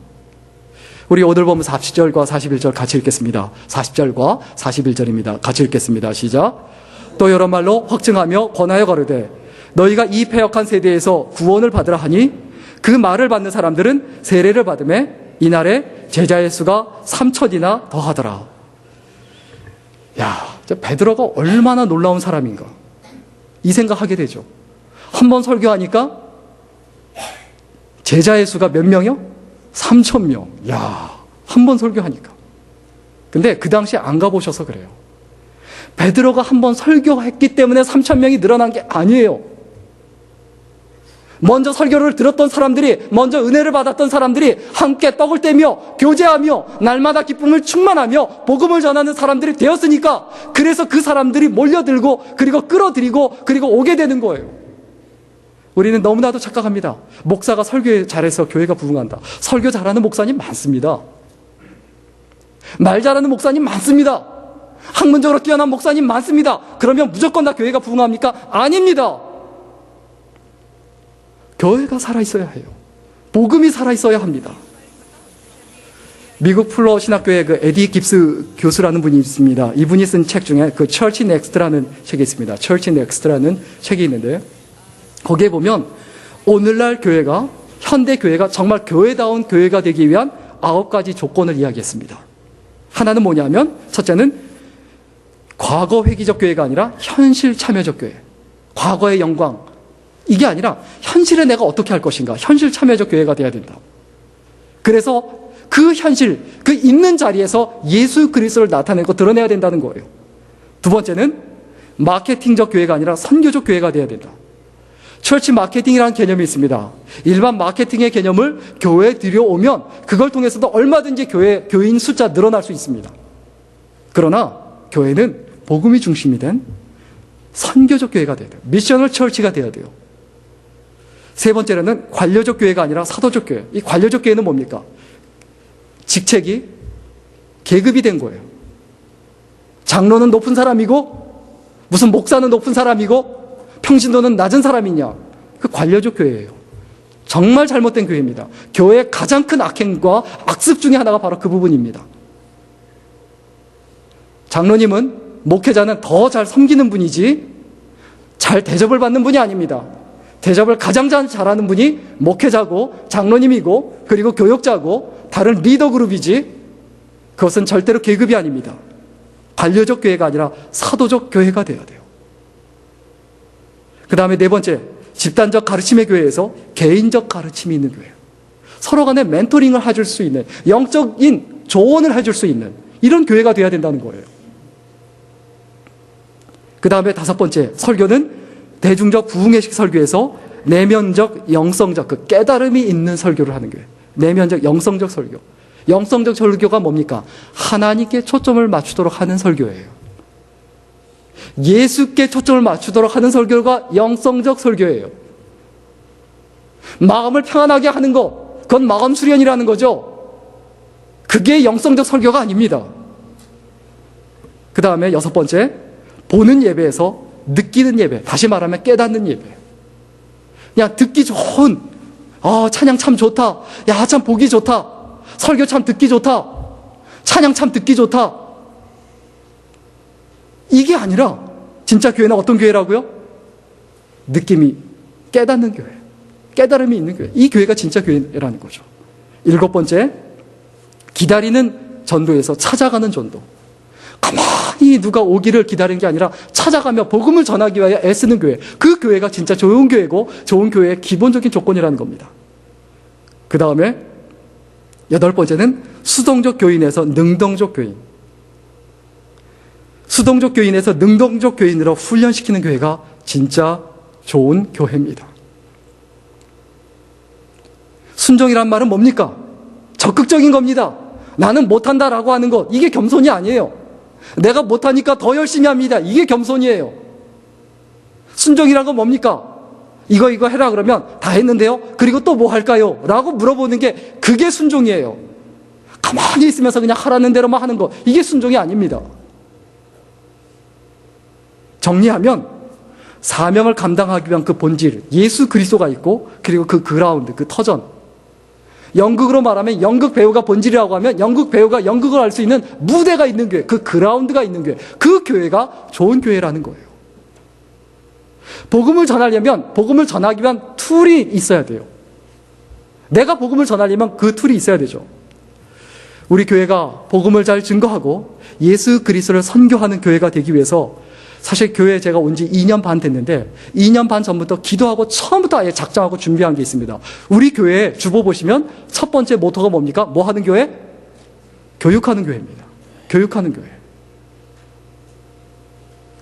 우리 오늘 보면 40절과 41절 같이 읽겠습니다. 40절과 41절입니다. 같이 읽겠습니다. 시작. 또 여러 말로 확증하며 권하여 가르되 너희가 이 패역한 세대에서 구원을 받으라 하니 그 말을 받는 사람들은 세례를 받음에 이날에 제자의 수가 3천이나 더하더라. 야, 베드로가 얼마나 놀라운 사람인가. 이 생각하게 되죠. 한 번 설교하니까 제자의 수가 몇 명이요? 3,000명. 야, 한 번 설교하니까. 근데 그 당시에 안 가보셔서 그래요. 베드로가 한 번 설교했기 때문에 3,000명이 늘어난 게 아니에요. 먼저 설교를 들었던 사람들이, 먼저 은혜를 받았던 사람들이 함께 떡을 떼며 교제하며 날마다 기쁨을 충만하며 복음을 전하는 사람들이 되었으니까 그래서 그 사람들이 몰려들고 그리고 끌어들이고 그리고 오게 되는 거예요. 우리는 너무나도 착각합니다. 목사가 설교 잘해서 교회가 부흥한다. 설교 잘하는 목사님 많습니다. 말 잘하는 목사님 많습니다. 학문적으로 뛰어난 목사님 많습니다. 그러면 무조건 다 교회가 부흥합니까? 아닙니다. 교회가 살아있어야 해요. 복음이 살아있어야 합니다. 미국 플러 신학교의 그 에디 깁스 교수라는 분이 있습니다. 이분이 쓴 책 중에 그 Church Next라는 책이 있습니다. Church Next라는 책이 있는데 거기에 보면 오늘날 교회가, 현대 교회가 정말 교회다운 교회가 되기 위한 9가지 조건을 이야기했습니다. 하나는 뭐냐면 첫째는 과거 회기적 교회가 아니라 현실 참여적 교회. 과거의 영광. 이게 아니라 현실에 내가 어떻게 할 것인가. 현실 참여적 교회가 돼야 된다. 그래서 그 현실, 그 있는 자리에서 예수 그리스도를 나타내고 드러내야 된다는 거예요. 두 번째는 마케팅적 교회가 아니라 선교적 교회가 돼야 된다. 철치 마케팅이라는 개념이 있습니다. 일반 마케팅의 개념을 교회에 들여오면 그걸 통해서도 얼마든지 교인 숫자 늘어날 수 있습니다. 그러나 교회는 복음이 중심이 된 선교적 교회가 돼야 돼요. 미셔널 철치가 돼야 돼요. 세 번째로는 관료적 교회가 아니라 사도적 교회. 이 관료적 교회는 뭡니까? 직책이 계급이 된 거예요. 장로는 높은 사람이고 무슨 목사는 높은 사람이고 평신도는 낮은 사람이냐. 그 관료적 교회예요. 정말 잘못된 교회입니다. 교회의 가장 큰 악행과 악습 중에 하나가 바로 그 부분입니다. 장로님은, 목회자는 더 잘 섬기는 분이지 잘 대접을 받는 분이 아닙니다. 대접을 가장 잘하는 분이 목회자고 장로님이고 그리고 교역자고 다른 리더 그룹이지 그것은 절대로 계급이 아닙니다. 관료적 교회가 아니라 사도적 교회가 되어야 돼요. 그 다음에 네 번째, 집단적 가르침의 교회에서 개인적 가르침이 있는 교회. 서로 간에 멘토링을 해줄 수 있는, 영적인 조언을 해줄 수 있는 이런 교회가 되어야 된다는 거예요. 그 다음에 다섯 번째, 설교는 대중적 부흥회식 설교에서 내면적, 영성적, 그 깨달음이 있는 설교를 하는 교회. 내면적, 영성적 설교. 영성적 설교가 뭡니까? 하나님께 초점을 맞추도록 하는 설교예요. 예수께 초점을 맞추도록 하는 설교가 영성적 설교예요. 마음을 평안하게 하는 것, 그건 마음 수련이라는 거죠. 그게 영성적 설교가 아닙니다. 그 다음에 여섯 번째, 보는 예배에서 느끼는 예배, 다시 말하면 깨닫는 예배. 그냥 듣기 좋은, 찬양 참 좋다. 야, 참 보기 좋다. 설교 참 듣기 좋다. 찬양 참 듣기 좋다. 이게 아니라 진짜 교회는 어떤 교회라고요? 느낌이 깨닫는 교회, 깨달음이 있는 교회. 이 교회가 진짜 교회라는 거죠. 일곱 번째, 기다리는 전도에서 찾아가는 전도. 가만히 누가 오기를 기다리는 게 아니라 찾아가며 복음을 전하기 위하여 애쓰는 교회. 그 교회가 진짜 좋은 교회고 좋은 교회의 기본적인 조건이라는 겁니다. 그 다음에 여덟 번째는 수동적 교인에서 능동적 교인. 수동적 교인에서 능동적 교인으로 훈련시키는 교회가 진짜 좋은 교회입니다. 순종이란 말은 뭡니까? 적극적인 겁니다. 나는 못한다라고 하는 것, 이게 겸손이 아니에요. 내가 못하니까 더 열심히 합니다. 이게 겸손이에요. 순종이란 건 뭡니까? 이거 해라 그러면 다 했는데요? 그리고 또 뭐 할까요? 라고 물어보는 게 그게 순종이에요. 가만히 있으면서 그냥 하라는 대로만 하는 거, 이게 순종이 아닙니다. 정리하면 사명을 감당하기 위한 그 본질, 예수 그리스도가 있고 그리고 그 그라운드, 그 터전. 연극으로 말하면 연극 배우가 본질이라고 하면 연극 배우가 연극을 할 수 있는 무대가 있는 교회, 그 그라운드가 있는 교회, 그 교회가 좋은 교회라는 거예요. 복음을 전하려면 복음을 전하기 위한 툴이 있어야 돼요. 내가 복음을 전하려면 그 툴이 있어야 되죠. 우리 교회가 복음을 잘 증거하고 예수 그리스도를 선교하는 교회가 되기 위해서 사실 교회에 제가 온 지 2년 반 됐는데 2년 반 전부터 기도하고 처음부터 아예 작정하고 준비한 게 있습니다. 우리 교회 주보 보시면 첫 번째 모토가 뭡니까? 뭐 하는 교회? 교육하는 교회입니다. 교육하는 교회.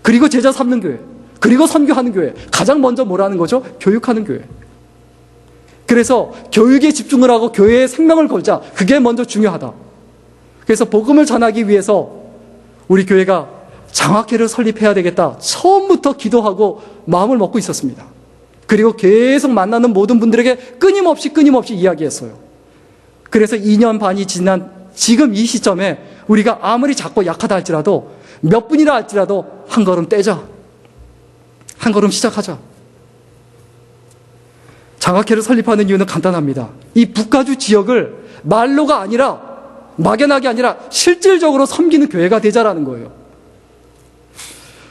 그리고 제자 삼는 교회. 그리고 선교하는 교회. 가장 먼저 뭐라는 거죠? 교육하는 교회. 그래서 교육에 집중을 하고 교회에 생명을 걸자. 그게 먼저 중요하다. 그래서 복음을 전하기 위해서 우리 교회가 장학회를 설립해야 되겠다. 처음부터 기도하고 마음을 먹고 있었습니다. 그리고 계속 만나는 모든 분들에게 끊임없이 이야기했어요. 그래서 2년 반이 지난 지금 이 시점에 우리가 아무리 작고 약하다 할지라도 몇 분이라 할지라도 한 걸음 떼자. 한 걸음 시작하자. 장학회를 설립하는 이유는 간단합니다. 이 북가주 지역을 말로가 아니라, 막연하게 아니라 실질적으로 섬기는 교회가 되자라는 거예요.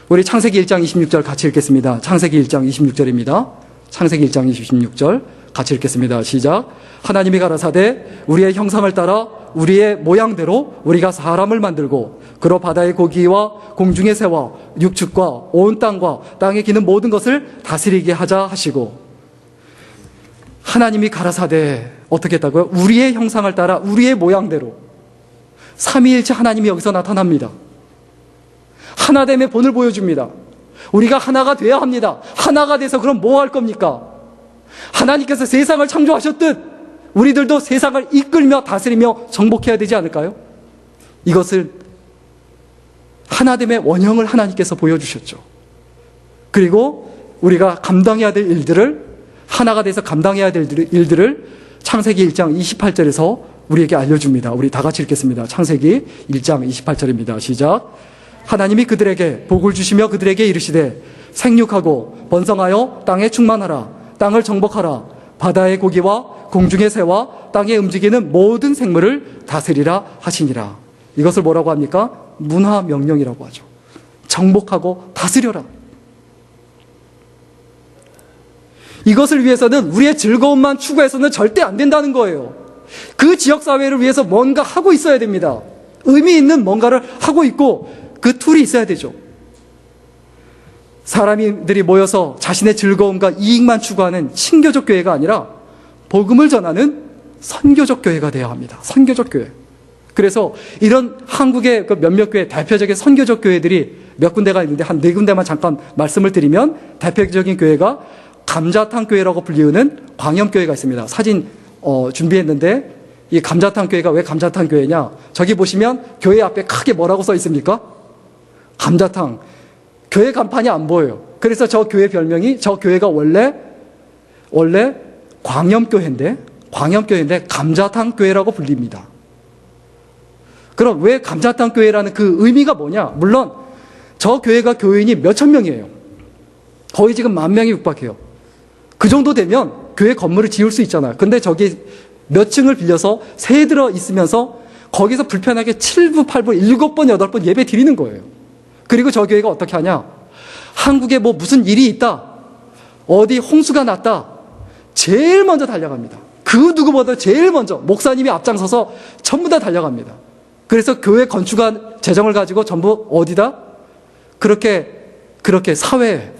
우리 창세기 1장 26절 같이 읽겠습니다. 창세기 1장 26절입니다. 창세기 1장 26절 같이 읽겠습니다. 시작. 하나님이 가라사대 우리의 형상을 따라 우리의 모양대로 우리가 사람을 만들고 그로 바다의 고기와 공중의 새와 육축과 온 땅과 땅에 기는 모든 것을 다스리게 하자 하시고, 하나님이 가라사대 어떻게 했다고요? 우리의 형상을 따라 우리의 모양대로. 삼위일체 하나님이 여기서 나타납니다. 하나됨의 본을 보여줍니다. 우리가 하나가 돼야 합니다. 하나가 돼서 그럼 뭐 할 겁니까? 하나님께서 세상을 창조하셨듯 우리들도 세상을 이끌며 다스리며 정복해야 되지 않을까요? 이것을 하나됨의 원형을 하나님께서 보여주셨죠. 그리고 우리가 감당해야 될 일들을, 하나가 돼서 감당해야 될 일들을 창세기 1장 28절에서 우리에게 알려줍니다. 우리 다 같이 읽겠습니다. 창세기 1장 28절입니다. 시작. 하나님이 그들에게 복을 주시며 그들에게 이르시되 생육하고 번성하여 땅에 충만하라. 땅을 정복하라. 바다의 고기와 공중의 새와 땅에 움직이는 모든 생물을 다스리라 하시니라. 이것을 뭐라고 합니까? 문화 명령이라고 하죠. 정복하고 다스려라. 이것을 위해서는 우리의 즐거움만 추구해서는 절대 안 된다는 거예요. 그 지역사회를 위해서 뭔가 하고 있어야 됩니다. 의미 있는 뭔가를 하고 있고 그 툴이 있어야 되죠. 사람들이 모여서 자신의 즐거움과 이익만 추구하는 신교적 교회가 아니라 복음을 전하는 선교적 교회가 되어야 합니다. 선교적 교회. 그래서 이런 한국의 그 몇몇 교회, 대표적인 선교적 교회들이 몇 군데가 있는데 한 4군데만 잠깐 말씀을 드리면, 대표적인 교회가 감자탕 교회라고 불리우는 광염교회가 있습니다. 사진 준비했는데, 이 감자탕 교회가 왜 감자탕 교회냐? 저기 보시면 교회 앞에 크게 뭐라고 써 있습니까? 감자탕. 교회 간판이 안 보여요. 그래서 저 교회 별명이, 저 교회가 원래 광염교회인데 감자탕 교회라고 불립니다. 그럼 왜 감자탕 교회라는 그 의미가 뭐냐? 물론 저 교회가 교인이 몇천 명이에요. 거의 지금 10,000명이 육박해요. 그 정도 되면 교회 건물을 지을 수 있잖아요. 근데 저기 몇 층을 빌려서 새 들어 있으면서 거기서 불편하게 7부, 8부, 7번, 8번 예배 드리는 거예요. 그리고 저 교회가 어떻게 하냐? 한국에 뭐 무슨 일이 있다, 어디 홍수가 났다, 제일 먼저 달려갑니다. 그 누구보다 제일 먼저 목사님이 앞장서서 전부 다 달려갑니다. 그래서 교회 건축한 재정을 가지고 전부 어디다? 그렇게 사회에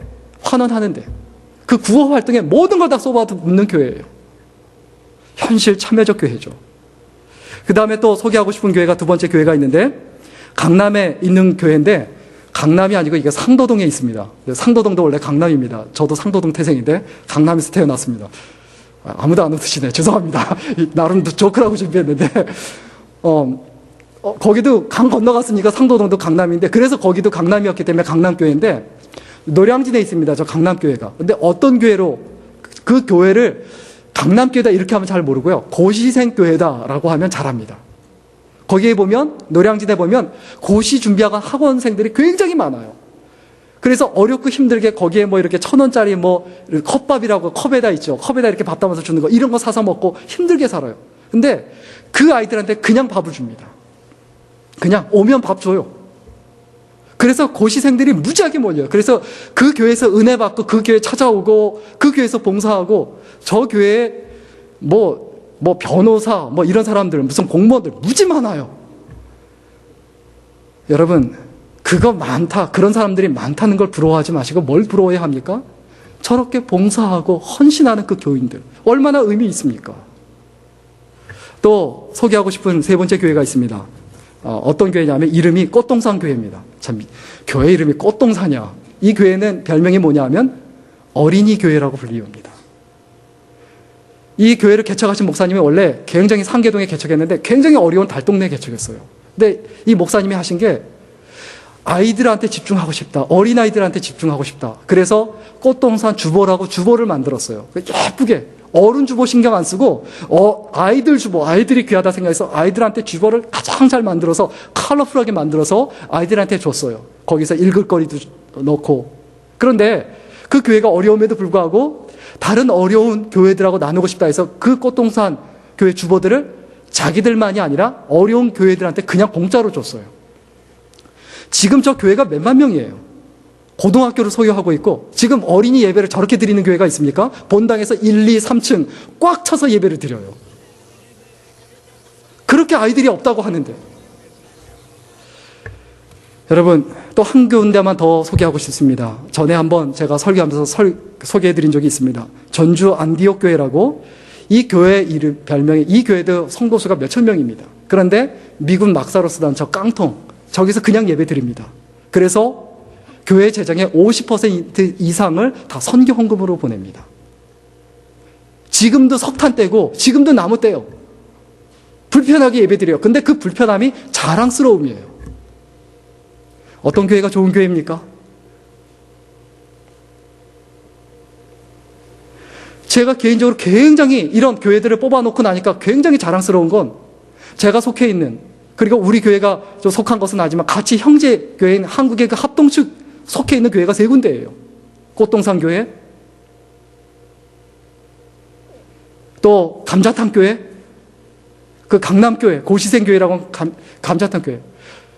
환원하는데, 그 구호 활동에 모든 걸 다 쏟아붓는 교회예요. 현실 참여적 교회죠. 그 다음에 또 소개하고 싶은 교회가 두 번째 교회가 있는데, 강남에 있는 교회인데, 강남이 아니고 이게 상도동에 있습니다. 상도동도 원래 강남입니다. 저도 상도동 태생인데 강남에서 태어났습니다. 아무도 안 웃으시네. 죄송합니다. 나름 조크라고 준비했는데, 거기도 강 건너갔으니까 상도동도 강남인데, 그래서 거기도 강남이었기 때문에 강남교회인데, 노량진에 있습니다. 저 강남교회가. 근데 어떤 교회로, 그 교회를 강남교회다 이렇게 하면 잘 모르고요. 고시생교회다라고 하면 잘합니다. 거기에 보면, 노량진에 보면 고시 준비하는 학원생들이 굉장히 많아요. 그래서 어렵고 힘들게 거기에 뭐 이렇게 1,000원짜리 뭐 컵밥이라고 컵에다 있죠. 컵에다 이렇게 밥 담아서 주는 거, 이런 거 사서 먹고 힘들게 살아요. 근데 그 아이들한테 그냥 밥을 줍니다. 그냥 오면 밥 줘요. 그래서 고시생들이 무지하게 몰려요. 그래서 그 교회에서 은혜 받고 그 교회 찾아오고 그 교회에서 봉사하고, 저 교회에 뭐 변호사 뭐 이런 사람들, 무슨 공무원들 무지 많아요. 여러분, 그거 많다, 그런 사람들이 많다는 걸 부러워하지 마시고 뭘 부러워해야 합니까? 저렇게 봉사하고 헌신하는 그 교인들 얼마나 의미 있습니까? 또 소개하고 싶은 세 번째 교회가 있습니다. 어떤 교회냐면 이름이 꽃동산 교회입니다. 참, 교회 이름이 꽃동산이야. 이 교회는 별명이 뭐냐 하면 어린이 교회라고 불리웁니다. 이 교회를 개척하신 목사님이 원래 굉장히 상계동에 개척했는데 굉장히 어려운 달동네에 개척했어요. 근데 이 목사님이 하신 게 아이들한테 집중하고 싶다, 어린아이들한테 집중하고 싶다. 그래서 꽃동산 주보라고 주보를 만들었어요. 예쁘게 어른 주보 신경 안 쓰고 아이들 주보, 아이들이 귀하다 생각해서 아이들한테 주보를 가장 잘 만들어서 컬러풀하게 만들어서 아이들한테 줬어요. 거기서 읽을 거리도 넣고. 그런데 그 교회가 어려움에도 불구하고 다른 어려운 교회들하고 나누고 싶다 해서 그 꽃동산 교회 주보들을 자기들만이 아니라 어려운 교회들한테 그냥 공짜로 줬어요. 지금 저 교회가 몇만 명이에요. 고등학교를 소유하고 있고 지금 어린이 예배를 저렇게 드리는 교회가 있습니까? 본당에서 1, 2, 3층 꽉 차서 예배를 드려요. 그렇게 아이들이 없다고 하는데. 여러분, 또 한 군데만 더 소개하고 싶습니다. 전에 한번 제가 설교하면서 소개해드린 적이 있습니다. 전주 안디옥 교회라고, 이 교회 이름, 별명이, 이 교회도 성도수가 몇천 명입니다. 그런데 미군 막사로 쓰던 저 깡통, 저기서 그냥 예배 드립니다. 그래서 교회 재정의 50% 이상을 다 선교 헌금으로 보냅니다. 지금도 석탄 떼고 지금도 나무 떼요. 불편하게 예배드려요. 근데 그 불편함이 자랑스러움이에요. 어떤 교회가 좋은 교회입니까? 제가 개인적으로 굉장히 이런 교회들을 뽑아놓고 나니까 굉장히 자랑스러운 건 제가 속해 있는, 그리고 우리 교회가 좀 속한 것은 아니지만 같이 형제 교회인 한국의 그 합동측 속해 있는 교회가 3군데예요. 꽃동산 교회, 또 감자탕 교회, 그 강남 교회, 고시생 교회라고 하는 감자탕 교회.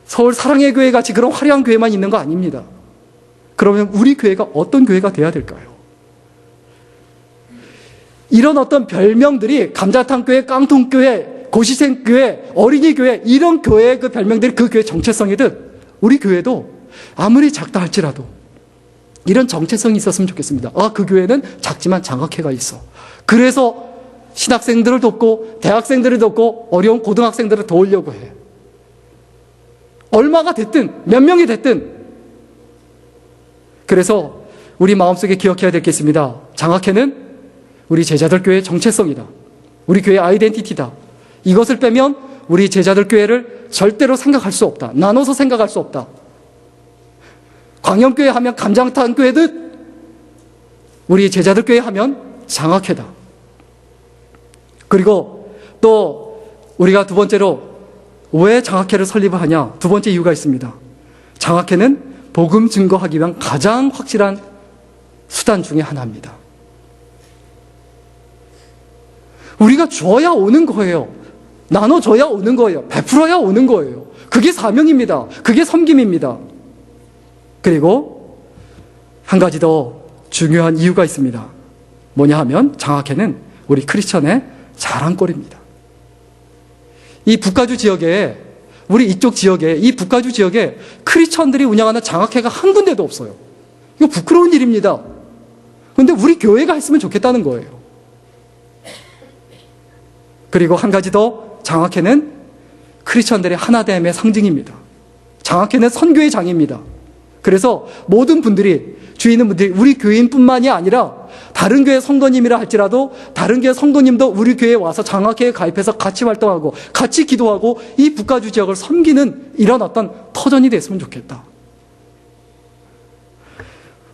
서울 사랑의 교회 같이 그런 화려한 교회만 있는 거 아닙니다. 그러면 우리 교회가 어떤 교회가 돼야 될까요? 이런 어떤 별명들이 감자탕 교회, 깡통 교회, 고시생 교회, 어린이 교회, 이런 교회의 그 별명들이 그 교회의 정체성이듯 우리 교회도 아무리 작다 할지라도 이런 정체성이 있었으면 좋겠습니다. 그 교회는 작지만 장학회가 있어. 그래서 신학생들을 돕고 대학생들을 돕고 어려운 고등학생들을 도우려고 해. 얼마가 됐든 몇 명이 됐든. 그래서 우리 마음속에 기억해야 될 게 있습니다. 장학회는 우리 제자들 교회의 정체성이다. 우리 교회의 아이덴티티다. 이것을 빼면 우리 제자들 교회를 절대로 생각할 수 없다. 나눠서 생각할 수 없다. 광염교회 하면 감자탕 교회듯 우리 제자들 교회 하면 장학회다. 그리고 또 우리가 두 번째로 왜 장학회를 설립을 하냐? 두 번째 이유가 있습니다. 장학회는 복음 증거하기 위한 가장 확실한 수단 중에 하나입니다. 우리가 줘야 오는 거예요. 나눠줘야 오는 거예요. 베풀어야 오는 거예요. 그게 사명입니다. 그게 섬김입니다. 그리고 한 가지 더 중요한 이유가 있습니다. 뭐냐 하면 장학회는 우리 크리스천의 자랑거리입니다. 이 북가주 지역에, 우리 이쪽 지역에, 이 북가주 지역에 크리스천들이 운영하는 장학회가 한 군데도 없어요. 이거 부끄러운 일입니다. 그런데 우리 교회가 했으면 좋겠다는 거예요. 그리고 한 가지 더, 장학회는 크리스천들의 하나됨의 상징입니다. 장학회는 선교의 장입니다. 그래서 모든 분들이, 주위 있는 분들이 우리 교인뿐만이 아니라 다른 교회 성도님이라 할지라도 다른 교회 성도님도 우리 교회에 와서 장학회에 가입해서 같이 활동하고 같이 기도하고 이 북가주 지역을 섬기는 이런 어떤 터전이 됐으면 좋겠다.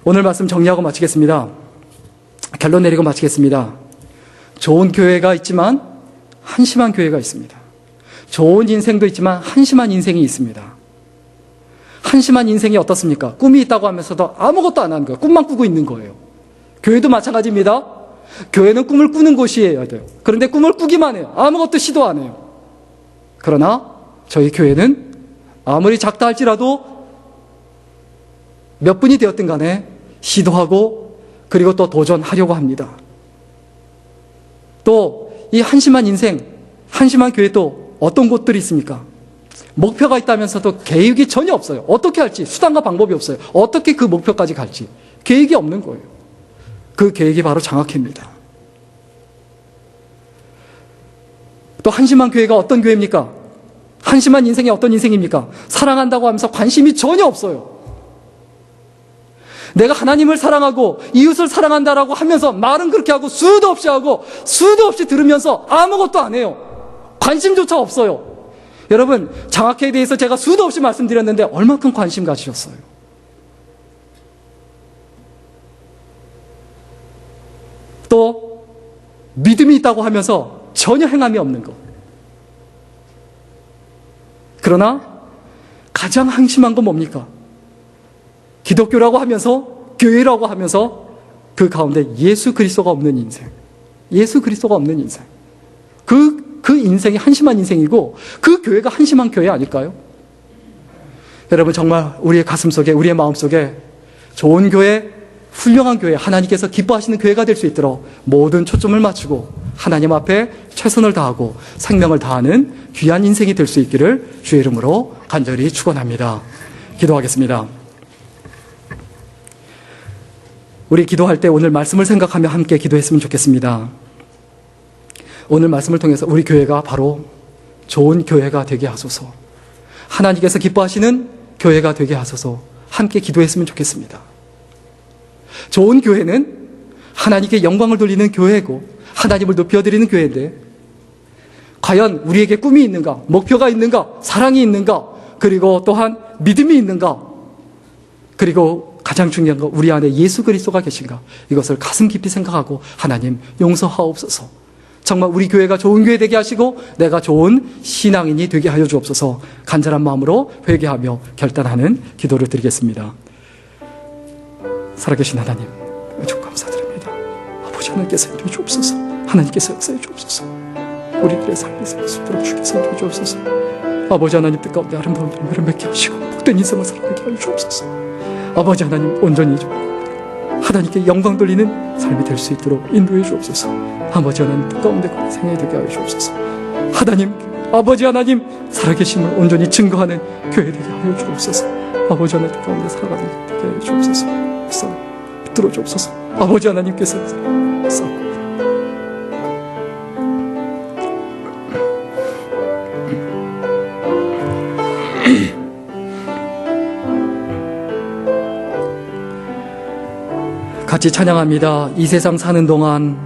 오늘 말씀 정리하고 마치겠습니다. 결론 내리고 마치겠습니다. 좋은 교회가 있지만 한심한 교회가 있습니다. 좋은 인생도 있지만 한심한 인생이 있습니다. 한심한 인생이 어떻습니까? 꿈이 있다고 하면서도 아무것도 안 하는 거예요. 꿈만 꾸고 있는 거예요. 교회도 마찬가지입니다. 교회는 꿈을 꾸는 곳이어야 돼요. 그런데 꿈을 꾸기만 해요. 아무것도 시도 안 해요. 그러나 저희 교회는 아무리 작다 할지라도 몇 분이 되었든 간에 시도하고 그리고 또 도전하려고 합니다. 또 이 한심한 인생, 한심한 교회 또 어떤 곳들이 있습니까? 목표가 있다면서도 계획이 전혀 없어요. 어떻게 할지, 수단과 방법이 없어요. 어떻게 그 목표까지 갈지 계획이 없는 거예요. 그 계획이 바로 장학회입니다. 또 한심한 교회가 어떤 교회입니까? 한심한 인생이 어떤 인생입니까? 사랑한다고 하면서 관심이 전혀 없어요. 내가 하나님을 사랑하고 이웃을 사랑한다라고 하면서 말은 그렇게 하고 수도 없이 들으면서 아무것도 안 해요. 관심조차 없어요. 여러분, 장학회에 대해서 제가 수도 없이 말씀드렸는데 얼마큼 관심 가지셨어요? 또 믿음이 있다고 하면서 전혀 행함이 없는 것. 그러나 가장 한심한 건 뭡니까? 기독교라고 하면서, 교회라고 하면서 그 가운데 예수 그리스도가 없는 인생. 예수 그리스도가 없는 인생. 그 인생이 한심한 인생이고 그 교회가 한심한 교회 아닐까요? 여러분, 정말 우리의 가슴 속에, 우리의 마음 속에 좋은 교회, 훌륭한 교회, 하나님께서 기뻐하시는 교회가 될 수 있도록 모든 초점을 맞추고 하나님 앞에 최선을 다하고 생명을 다하는 귀한 인생이 될 수 있기를 주의 이름으로 간절히 축원합니다. 기도하겠습니다. 우리 기도할 때 오늘 말씀을 생각하며 함께 기도했으면 좋겠습니다. 오늘 말씀을 통해서 우리 교회가 바로 좋은 교회가 되게 하소서, 하나님께서 기뻐하시는 교회가 되게 하소서 함께 기도했으면 좋겠습니다. 좋은 교회는 하나님께 영광을 돌리는 교회고 하나님을 높여드리는 교회인데, 과연 우리에게 꿈이 있는가, 목표가 있는가, 사랑이 있는가, 그리고 또한 믿음이 있는가, 그리고 가장 중요한 거, 우리 안에 예수 그리스도가 계신가, 이것을 가슴 깊이 생각하고 하나님 용서하옵소서. 정말 우리 교회가 좋은 교회 되게 하시고 내가 좋은 신앙인이 되게 하여 주옵소서. 간절한 마음으로 회개하며 결단하는 기도를 드리겠습니다. 살아계신 하나님, 좀 감사드립니다. 아버지 하나님께서 인도해 주옵소서. 하나님께서 역사해 주옵소서. 우리들의 삶에서 예수님으로 주께서 인도해 주옵소서. 아버지 하나님 뜻 가운데 아름다운 열매를 맺게 하시고 복된 인생을 살아가게 하여 주옵소서. 아버지 하나님, 온전히 하나님께 영광 돌리는 삶이 될 수 있도록 인도해 주옵소서. 아버지 하나님 뜻 가운데 그런 생애가 되게 하여 주옵소서. 하나님, 아버지 하나님 살아계심을 온전히 증거하는 교회 되게 하여 주옵소서. 아버지 하나님 뜻 가운데 살아가는 것 되게 하여 주옵소서. 붙들어 주옵소서. 아버지 하나님께서 같이 찬양합니다. 이 세상 사는 동안